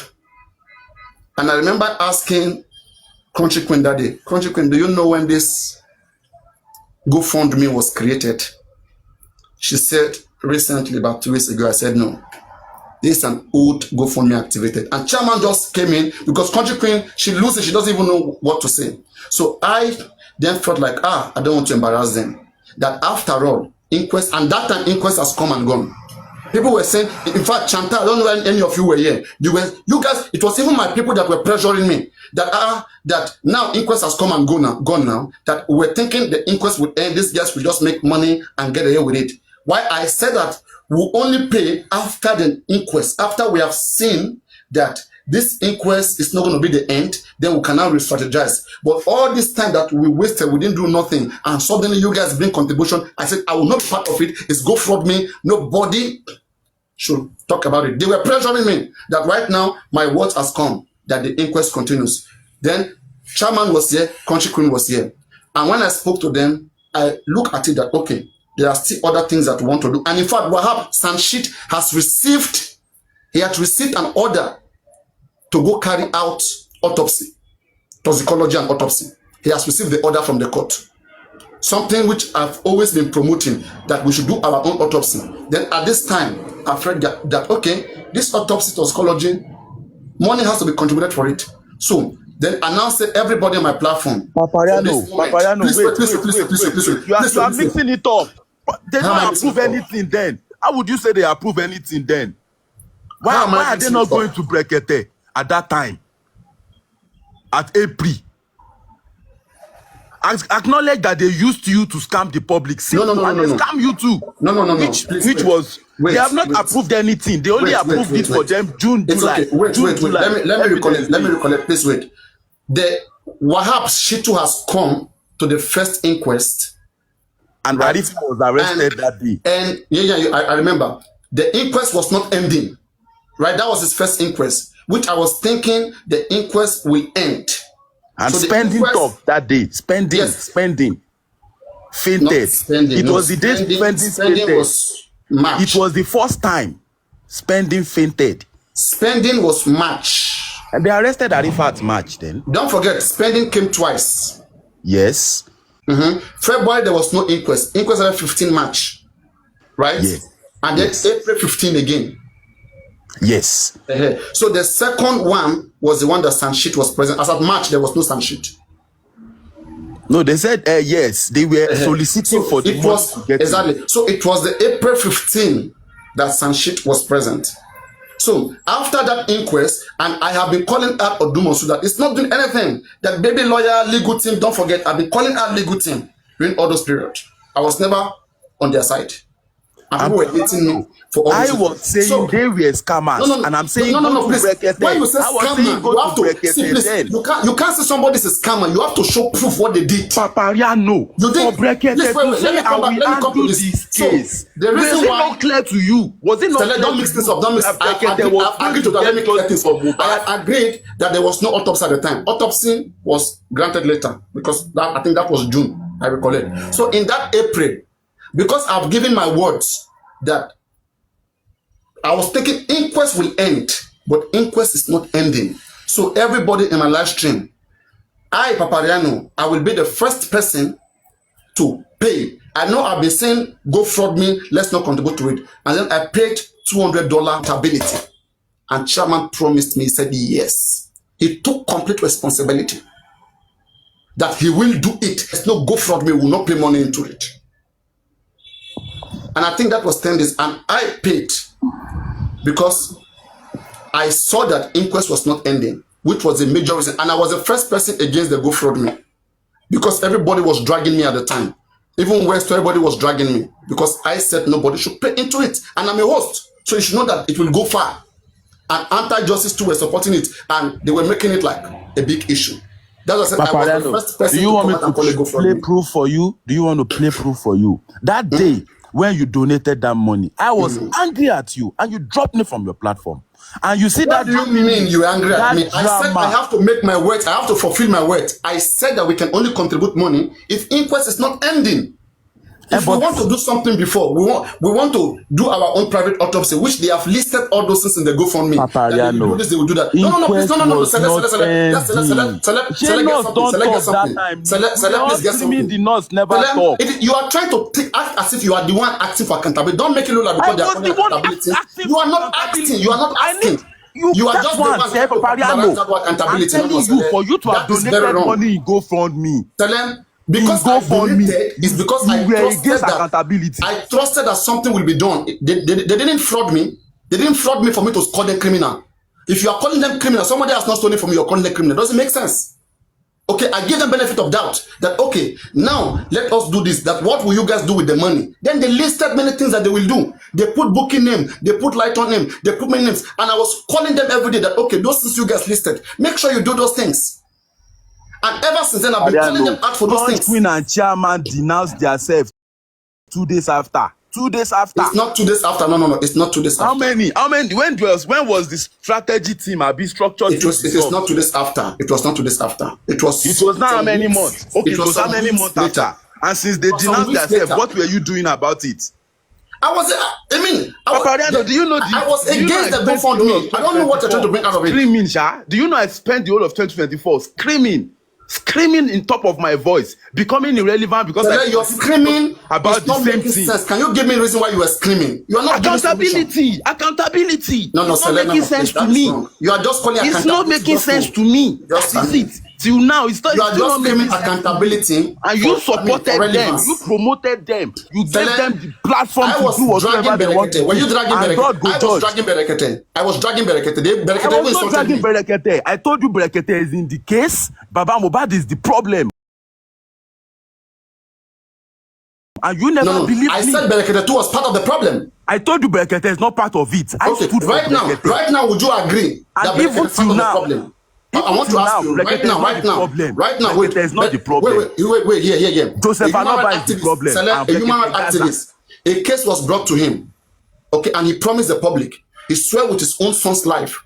And I remember asking Country Queen that day, Country Queen, do you know when this GoFundMe was created? She said recently, about 2 weeks ago. I said, no. This is an old GoFundMe activated. And chairman just came in because Country Queen, she loses, she doesn't even know what to say. So I then felt like, I don't want to embarrass them. That after all, inquest, and that time inquest has come and gone. People were saying, in fact, Chantal, I don't know when any of you were here. You guys, it was even my people that were pressuring me that that now inquest has come and gone now. That we're thinking the inquest will end. These guys will just make money and get away with it. Why I said that we'll only pay after the inquest, after we have seen that this inquest is not going to be the end, then we can now re-strategize. But all this time that we wasted, we didn't do nothing, and suddenly you guys bring contribution. I said, I will not be part of it. It's go fraud me. Nobody should talk about it. They were pressuring me that right now my word has come, that the inquest continues. Then chairman was here, Country Queen was here. And when I spoke to them, I look at it that, okay, there are still other things that we want to do. And in fact, Wahab Sanshit has received, he had received an order to go carry out autopsy, toxicology and autopsy. He has received the order from the court. Something which I've always been promoting, that we should do our own autopsy. Then at this time, I've heard that okay, this autopsy toxicology, money has to be contributed for it. So then announce it, everybody on my platform. Paparaino, please, you are mixing it up. They don't approve anything then. How would you say they approve anything then? Why are they not going to Berekete at that time? At April? Acknowledge that they used you to scam the public. No. Scam you too. No. Which was, they have not approved anything. They only approved it for them June, July. Okay. Wait. Let me recollect. Please wait. The Wahab Shitu has come to the first inquest. And Arif was arrested that day. And I remember. The inquest was not ending. Right? That was his first inquest, which I was thinking the inquest will end. And so spending talk that day. Spending. Fainted. It was the day spending was March. It was the first time Spending fainted. Spending was March. And they arrested Arifat March then. Don't forget, spending came twice. Yes. February, there was no inquest. Inquest was 15 March. Right? Yes. And then April 15 again. Yes. So the second one was the one that Sanshit was present. As of March, there was no Sanshit. No, they said yes. They were soliciting for the money to get exactly. So it was the April 15 that Sanshit was present. So after that inquest, and I have been calling out Odumosu that it's not doing anything. That baby lawyer, legal team, don't forget, I've been calling out legal team during all those periods. I was never on their side. And people were hating me for all this. I was saying they were scammers, and I'm saying no, please. When you say scammer, you have to see, please, you can't say somebody's a scammer. You have to show proof what they did. Paparaino, you did. Let me come to this case. The reason why not clear to you was it not? Don't mix this up. Don't mix. I agreed to that. Let me clear things up. I agreed that there was no autopsy at the time. Autopsy was granted later because I think that was June. I recall it. So in that April, because I've given my words that I was thinking inquest will end, but inquest is not ending. So everybody in my live stream, paparaino, I will be the first person to pay. I know I've been saying, go fraud me, let's not contribute to it. And then I paid $200 accountability. And chairman promised me, he said yes. He took complete responsibility that he will do it. There's no go fraud me, will not pay money into it. And I think that was 10 days. And I paid because I saw that inquest was not ending, which was a major reason. And I was the first person against the go fraud me because everybody was dragging me at the time. Even West, everybody was dragging me because I said nobody should pay into it. And I'm a host. So you should know that it will go far. And anti-justice too were supporting it. And they were making it like a big issue. That's what I said. I was the first person. Do you want me to play proof for you? Do you want to play proof for you? That day, when you donated that money, I was angry at you and you dropped me from your platform. And you see what do you mean you're angry at me? I said I have to make my words. I have to fulfill my words. I said that we can only contribute money if inquest is not ending. If we want to do something before, we want to do our own private autopsy, which they have listed all those things in the GoFundMe. Paparaino, they will do this, they will do that. No, please, no. Please get something. The nurse never talk. You are trying to act as if you are the one asking for accountability. Don't make it look like because they are calling accountability. You are not acting. You are not asking. You are just the one saying accountability. I'm telling you, for you to have donated money in GoFundMe. Because I donated, it's because I trusted that something will be done. They didn't fraud me. They didn't fraud me for me to call them criminal. If you are calling them criminal, somebody has not stolen from you, you're calling them criminal. It doesn't make sense. Okay, I give them benefit of doubt that, okay, now let us do this. That what will you guys do with the money? Then they listed many things that they will do. They put booking name, they put light on name, they put many names. And I was calling them every day that, okay, those things you guys listed, make sure you do those things. And ever since then, I've been telling them out for those things. Queen and chairman denounced themselves 2 days after. 2 days after. It's not 2 days after. No. It's not 2 days after. How many? When was the strategy team be structured? It is not 2 days after. It was not 2 days after. It was not how many months? Okay, it was how many months after? And since they denounced themselves, what were you doing about it? Paparaino, do you know? I was against the GoFundMe. I don't know what you're trying to bring out of it. Screaming, Sha. Do you know I spent the whole of 2024 screaming in top of my voice, becoming irrelevant because you're screaming about the same thing. Sense. Can you give me a reason why you were screaming? You are not accountability. No, it's not making sense to me. You are just calling accountability. It's not making sense to me. That's it. Till now, it's not. You are just claiming accountability, and you supported them. You promoted them. You gave them the platform to do whatever they want. Were you dragging Berekete? I was dragging Berekete. I was not dragging Berekete. I told you Berekete is in the case. Baba Mohbad is the problem. And you never believed me. I said Berekete 2 was part of the problem. I told you Berekete is not part of it. Okay, right now, would you agree that Berekete is part of the problem? I want to ask you right now. Wait, there's not the problem. Wait, yeah. Joseph Anoba is the problem. A human rights activist. A case was brought to him, okay, and he promised the public, he swore with his own son's life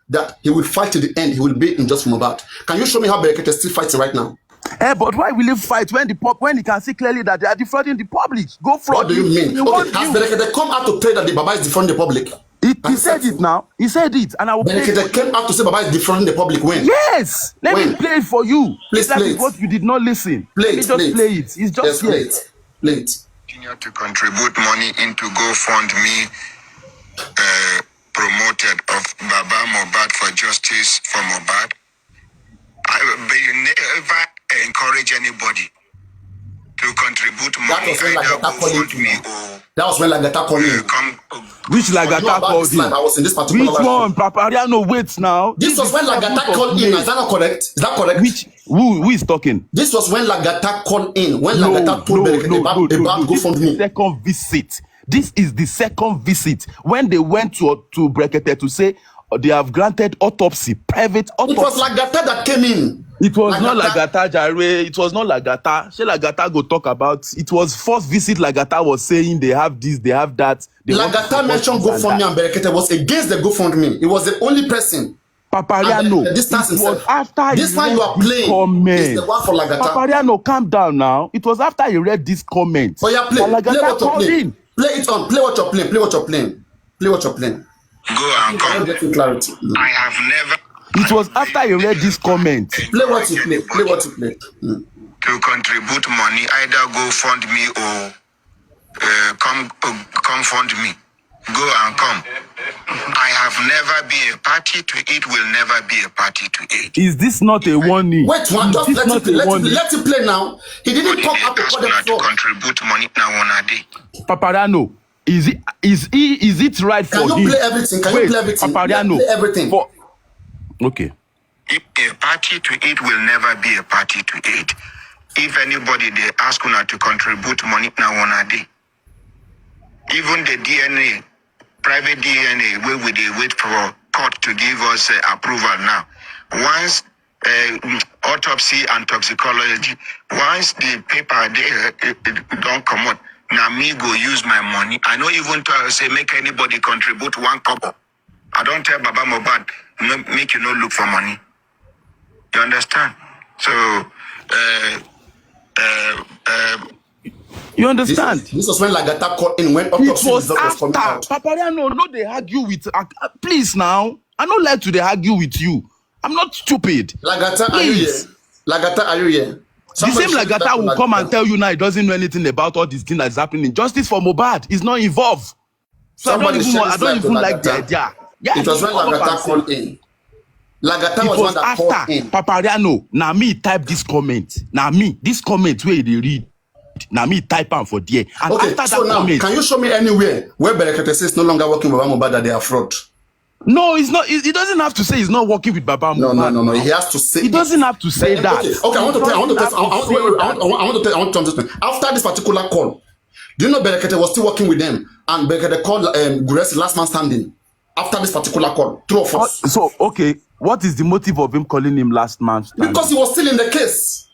that he will fight to the end. He will be in just Mohbad. Can you show me how Berekete is still fighting right now? But why will he fight when he can see clearly that they are defrauding the public? Go fraud. What do you mean? Okay, has Berekete come out to tell that the Baba is defrauding the public? He said it now. He said it, and I will play it. Berekete came out to say Baba is defrauding the public. When? Yes. Let me play it for you. Please that play is it. what you did not listen. Play Let me it, just play it. It's just play it. Play it. Continue to contribute money into GoFundMe promoted of Baba Mohbad for justice for Mohbad. I will never encourage anybody to contribute money either GoFundMe or that was when Lagata called in. Which Lagata called him? I was in this particular Which one? Papariano, wait now. This was when Lagata called in. Is that not correct? Is that correct? Who is talking? This was when Lagata called in. When Lagata told Berekete about GoFundMe. Second visit. This is the second visit when they went to Berekete to say they have granted autopsy, private autopsy. It was Lagata that came in. It was not Lagata, Jare. It was not Lagata. She Lagata go talk about. It was first visit. Lagata was saying they have this, they have that. Lagata mentioned GoFundMe and Berekete was against the GoFundMe. He was the only person. Papariano. This was after this one you are playing. Comment. Is the one for Lagata. Papariano, calm down now. It was after he read this comment. Oh yeah, play what you're playing. Play it on. Play what you're playing. Play what you're playing. Play what you're playing. Go and come. Get you clarity. I have never. It was after he read this comment. Play what you play. Play what you play. To contribute money, either GoFundMe or come fund me. Go and come. I have never been a party to it. Will never be a party to it. Is this not a warning? Wait, one. Just let him play now. He didn't come up to contribute money now on a day. Papariano. Is it right for him? Can you play everything? Can you play everything? Papariano. Play everything. Okay. If a party to it will never be a party to it. If anybody they ask una to contribute money now on a day. Even the DNA, private DNA, where we they wait for court to give us approval now. Once autopsy and toxicology, once the paper they don't come out. Now me go use my money. I don't even say make anybody contribute one couple. I don't tell Baba Mohbad make you no look for money. You understand? So you understand? This was when Lagata called in when autopsy was coming out. Papariano, no, they argue with. Please now, I don't like to they argue with you. I'm not stupid. Lagata, are you here? Lagata, are you here? The same Lagata will come and tell you now he doesn't know anything about all this thing that's happening. Justice for Mohbad is not involved. So I don't even like the idea. Yeah, it was when Lagata called in. Lagata was one that called in. Papariano, now me type this comment. Now me, this comment where they read. Now me type am for there. And okay, after so that now, comment, can you show me anywhere where Berekete says no longer working with Baba Mohbad that they are fraud? No, it's not. He doesn't have to say he's not working with Baba Mohbad. No. He has to say. He doesn't have to say that. Okay. I want to understand. After this particular call, do you know Berekete was still working with them, and Berekete called Guresi last man standing. After this particular call, true or false? So okay, what is the motive of him calling him last man standing? Because he was still in the case.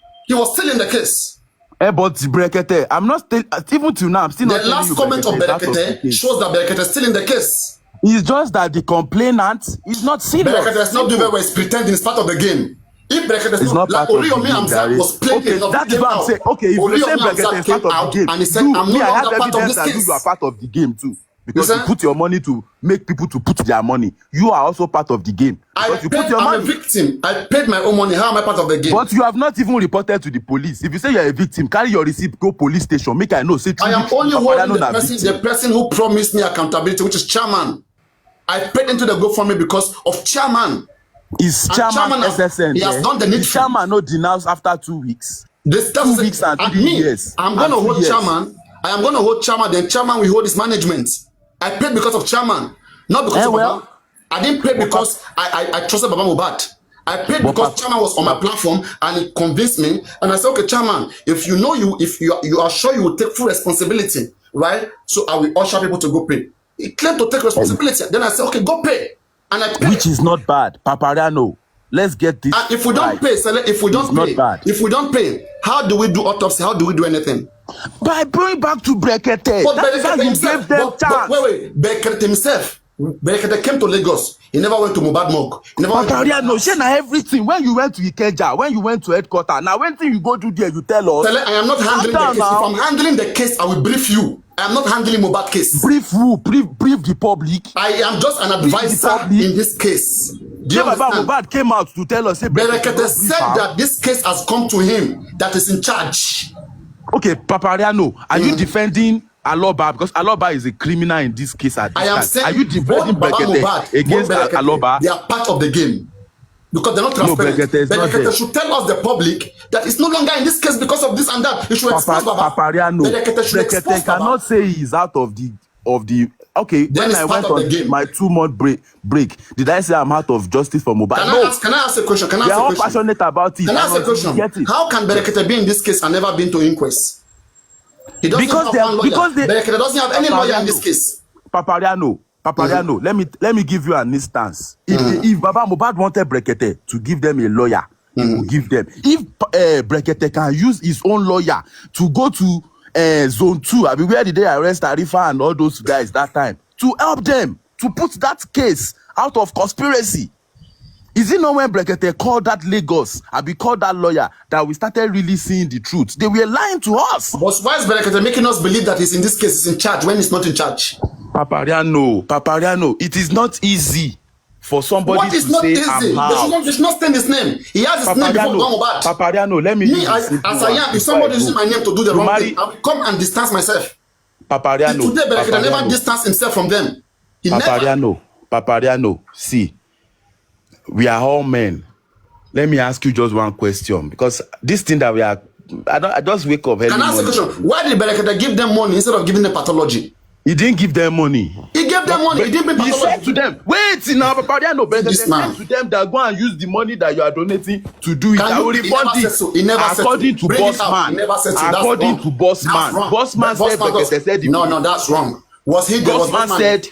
But Berekete, I'm not still, even till now, I'm still not. The last comment of Berekete shows that Berekete is still in the case. It's just that the complainant is not serious. Berekete is not doing very well. He's pretending it's part of the game. If Berekete is not part of the game, was playing enough, that's what I'm saying. Okay, if you say Berekete is part of the game, and he said, I'm no longer part of this case. You are part of the game too. Because you put your money to make people to put their money. You are also part of the game. I'm a victim. I paid my own money. How am I part of the game? But you have not even reported to the police. If you say you're a victim, carry your receipt, go police station. Make I know. Say I am only holding the person who promised me accountability, which is chairman. I paid into the GoFundMe because of chairman. Is chairman SSN? He has done the need. Chairman no denounce after 2 weeks. 2 weeks and 3 years. I'm going to hold chairman. I am going to hold chairman. Then chairman will hold his management. I paid because of chairman, not because of Baba. I didn't pay because I trusted Baba Mohbad. I paid because chairman was on my platform and he convinced me. And I said, okay, chairman, if you are sure you will take full responsibility, right? So I will usher people to go pay. He claimed to take responsibility. Then I said, okay, go pay. And I paid. Which is not bad, Papariano. Let's get this. And if we don't pay, if we don't pay, how do we do autopsy? How do we do anything? By going back to Berekete. But That's how you gave them chance. Wait. Berekete himself. Berekete came to Lagos. He never went to Mohbad Morgue. Papariano, share na everything. When you went to Ikeja, when you went to headquarters, now when you go to there, you tell us. I am not handling the case. If I'm handling the case, I will brief you. I am not handling Mohbad case. Brief who? Brief the public. I am just an advisor in this case. Do you understand? Mohbad came out to tell us. Berekete said that this case has come to him, that is in charge. Okay, Papariano, are you defending Aloba? Because Aloba is a criminal in this case. I am saying, are you defending Berekete against Aloba? They are part of the game. Because they're not transparent. Berekete should tell us, the public, that it's no longer in this case because of this and that. He should expose Baba. Papariano, Berekete cannot say he's out of the okay. Then when I went on my 2-month break, did I say I'm out of justice for Mohbad? Can I ask a question? They are all passionate about it. Can I ask a question? How can Berekete be in this case and never been to inquest? He doesn't have one lawyer. Berekete doesn't have any lawyer in this case. Papariano, let me give you an instance. If Baba Mohbad wanted Berekete to give them a lawyer, he will give them. If Berekete can use his own lawyer to go to zone 2, I mean, where did they arrest Arifa and all those guys that time, to help them to put that case out of conspiracy? Is it not when Berekete called that Lagos, called that lawyer, that we started really seeing the truth? They were lying to us. But why is Berekete making us believe that he's in this case, he's in charge, when he's not in charge? Papariano, it is not easy for somebody to say I'm out. They should not send his name. He has his name before going bad. Papariano, let me as I am, if somebody uses my name to do the wrong thing, I will come and distance myself. Papariano, today Berekete never distanced himself from them. Papariano, see, we are all men. Let me ask you just one question, because this thing that we are, I just wake up. Can I ask a question? Why did Berekete give them money instead of giving them pathology? He didn't give them money. He gave them money. He didn't bring pathology. He said to them, wait, now, Papariano, Berekete said to them that go and use the money that you are donating to do it. I will refund it. According to Bossman. According to Bossman. Bossman said Berekete said no, that's wrong. Was he there? Bossman said.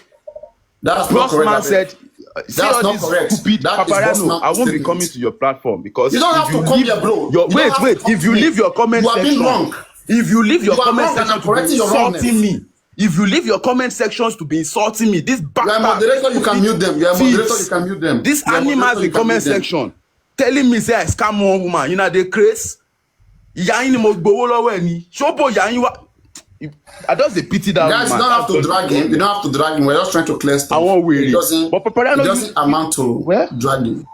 That's not correct. Bossman said. That's not correct. Papariano, I won't be coming to your platform because you don't have to come here, bro. Wait. If you leave your comment section, you are being wrong. If you leave your comment section to be insulting me, if you leave your comment sections to be insulting me, this bastard. You are a moderator, you can mute them. You are a moderator, you can mute them. This animals in comment section telling me say I scam one woman. You know they craze. Yain mo gbowo lowo ni. Shobo yain wa. I just pity that guys, woman. You don't have to drag him. You don't have to drag him. We're just trying to clear stuff. I won't worry. It doesn't amount to dragging.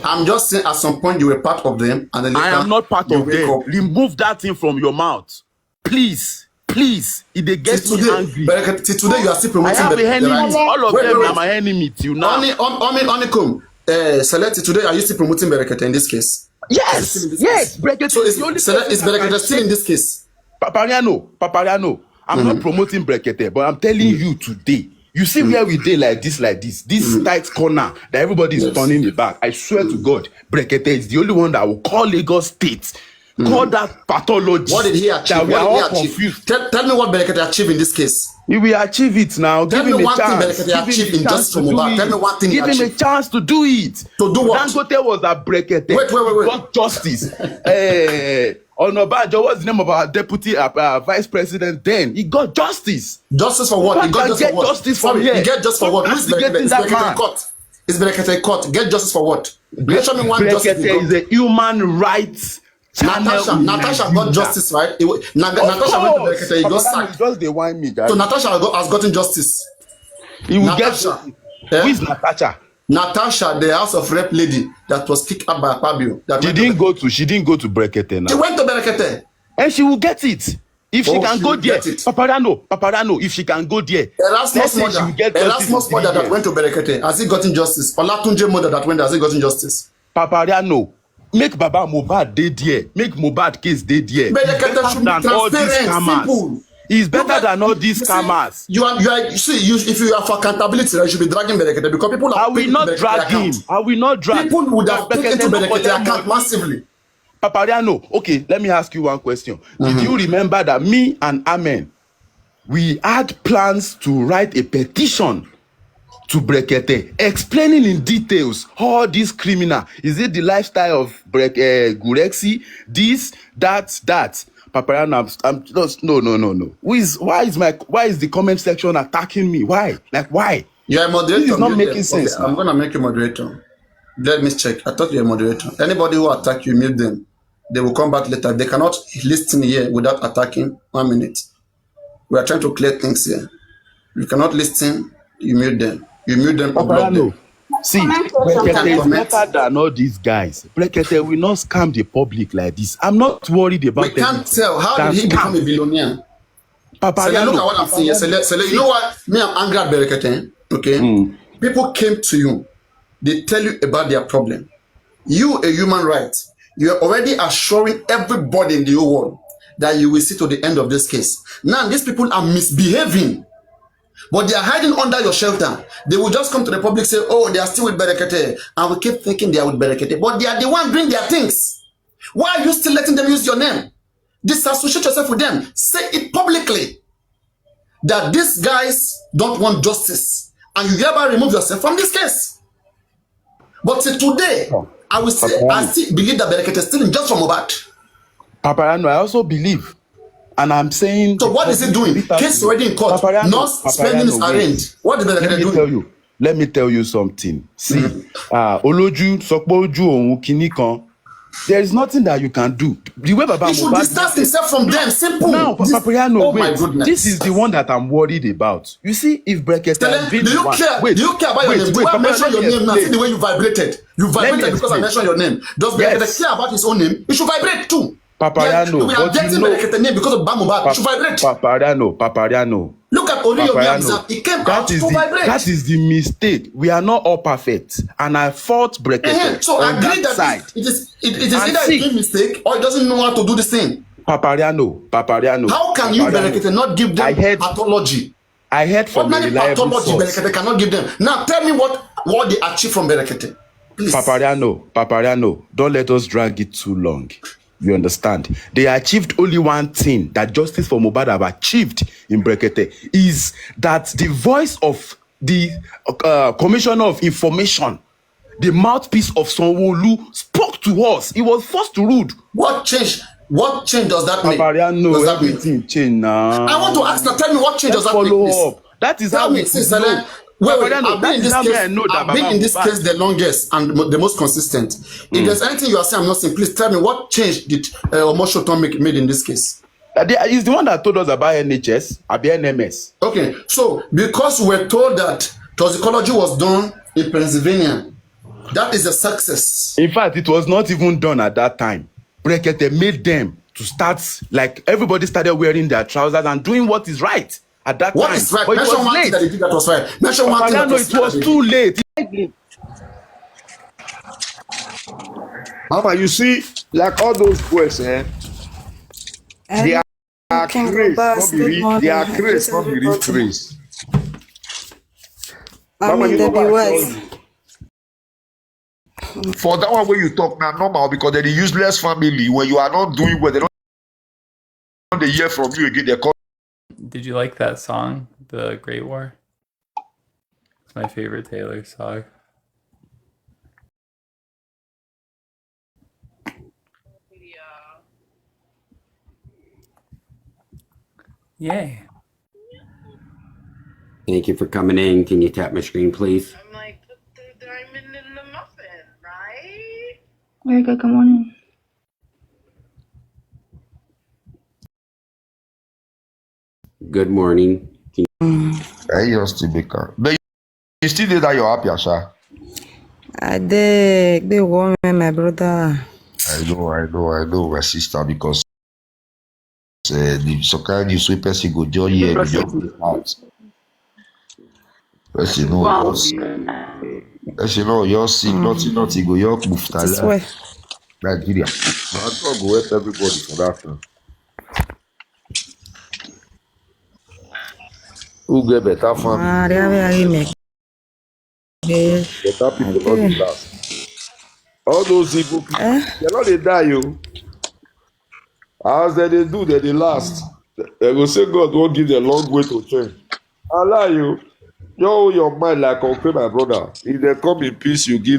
I'm just saying at some point you were part of them, and then I am not part of them. Remove that thing from your mouth, please. If they get me angry. Till today you are still promoting. I have an enemy. All of them are my enemy till now. Onikum, Select, today are you still promoting Berekete in this case? Yes. Berekete. So is Berekete still in this case? Papariano. I'm not promoting Berekete, but I'm telling you today. You see where we did like this tight corner that everybody is turning it back. I swear to God, Berekete is the only one that will call Lagos State. Call that pathology. What did he achieve? That we are all confused. Tell me what Berekete achieved in this case. He will achieve it now. Tell me one thing Berekete achieved in justice for Mohbad. Tell me one thing he achieved. Give him a chance to do it. To do what? Dangote was a Berekete. Wait. Got justice. Onabanjo, what's the name of our deputy vice president then? He got justice. Justice for what? He got justice from here. He get justice for what? Who's Berekete? Is Berekete caught? Get justice for what? Show me one justice. Berekete is a human rights. Natasha got justice, right? Natasha went to Berekete, he got sacked. Just they whine me, guys. So Natasha has gotten justice. He will Natasha. Who is Natasha? Natasha, the House of Rep lady that was kicked out by Fabio. She didn't go to Berekete now. She went to Berekete. And she will get it. If she can go there. Paparano, if she can go there. Erasmus mother that went to Berekete, has he gotten justice? Olatunji mother that went, has he gotten justice? Paparano. Make Baba Mohbad dey there. Make Mohbad case dey there. Berekete should be transparent, simple. He's better than all these scammers. If you are for accountability, you should be dragging Berekete because people are. I will not drag him. I will not drag. People would have taken to Berekete account massively. Papariano, okay, let me ask you one question. Did you remember that me and Amen, we had plans to write a petition to Berekete, explaining in details all this criminal? Is it the lifestyle of Gurexi? This, that. Papariano, I'm just no. Why is the comment section attacking me? Why? Why? You're a moderator. This is not making sense. Okay, I'm gonna make you moderator. Let me check. I thought you're a moderator. Anybody who attack you, mute them. they will come back later. They cannot listen here without attacking. 1 minute. We are trying to clear things here. You cannot listen, you mute them. You mute them or block them. See, Brekete is better than all these guys. Brekete will not scam the public like this. I'm not worried about We can't tell. How did he become a billionaire? Sele, look at what I'm saying. Sele, you know what? Me, I'm angry at Berekete. Okay? People came to you. They tell you about their problem. You, a human right, you are already assuring everybody in the whole world that you will see to the end of this case. Now, these people are misbehaving, but they are hiding under your shelter. They will just come to the public, say, oh, they are still with Berekete, and we keep thinking they are with Berekete, but they are the one doing their things. Why are you still letting them use your name? Disassociate yourself with them. Say it publicly that these guys don't want justice, and you hereby remove yourself from this case. But today, I will say, I still believe that Berekete is stealing just from mohbad. Paparaino, I also believe, and I'm saying. So what is he doing? Case already in court. Not spending his arranged. What is Berekete doing? Let me tell you something. See, Oloju Sokpoju Ohun Kinikan. There is nothing that you can do. The way Baba he should distance himself from them. Simple. Now, Paparaino, oh my goodness. This is the one that I'm worried about. You see, if Brekete has been do you care? Do you care about your name? Do I mention your name now? See the way you vibrated. You vibrated because I mentioned your name. Does Berekete care about his own name? He should vibrate too. Paparaino, we are getting Berekete name because of mohbad. He should vibrate. Paparaino. Look at Oriyomi. He came out to vibrate. That is the mistake. We are not all perfect, and I fought Brekete so on agree that side. It is either a big mistake or he doesn't know how to do this thing. Paparaino. How can you Berekete not give them pathology? I heard from a reliable source. Berekete cannot give them. Now tell me what they achieve from Berekete. Please. Paparaino, don't let us drag it too long. You understand? They achieved only one thing that Justice for Mohbad have achieved in Brekete is that the voice of the Commissioner of Information, the mouthpiece of Sanwo-Olu, spoke to us. He was forced to rude. What change? What change does that make? Paparaino, everything change now. I want to ask now. Tell me what change does that make? Follow up. That is how we know. I've been in this case the longest and the most consistent. If there's anything you are saying I'm not saying, please tell me what change did Omoshoton made in this case? He's the one that told us about NHS, about NMS. Okay, so because we're told that toxicology was done in Pennsylvania, that is a success. In fact, it was not even done at that time. Brekete made them to start, like everybody started wearing their trousers and doing what is right. At that what time, is right? but Mention one thing that they did that was right. Mention one thing that was it was too late. Mama, you see, like all those boys, they are crazy, they are crazy, not be real crazy. Mama, you know what I told you? For that one where you talk now, normal, because they're the useless family. When you are not doing well, they don't hear from you again. They call. Did you like that song, The Great War? It's my favorite Taylor song. Yay. Thank you for coming in. Can you tap my screen, please? I'm like, put the diamond in the muffin, right? Erica, good morning. Good morning. Hey, you're still maker. But you still did that you're happy, Asha. I did. They warm my brother. I know, my sister, because the soccer you sweep person go join here, you just out. Person know, you're sick, nothing go, you're moved. Nigeria. I don't go help everybody for that now. Who get better family? Better people not the last. All those evil people, they're not they die, you. As they do, they last. They go say God won't give them a long way to change. I lie you. You your mind like okay, my brother. If they come in peace, you give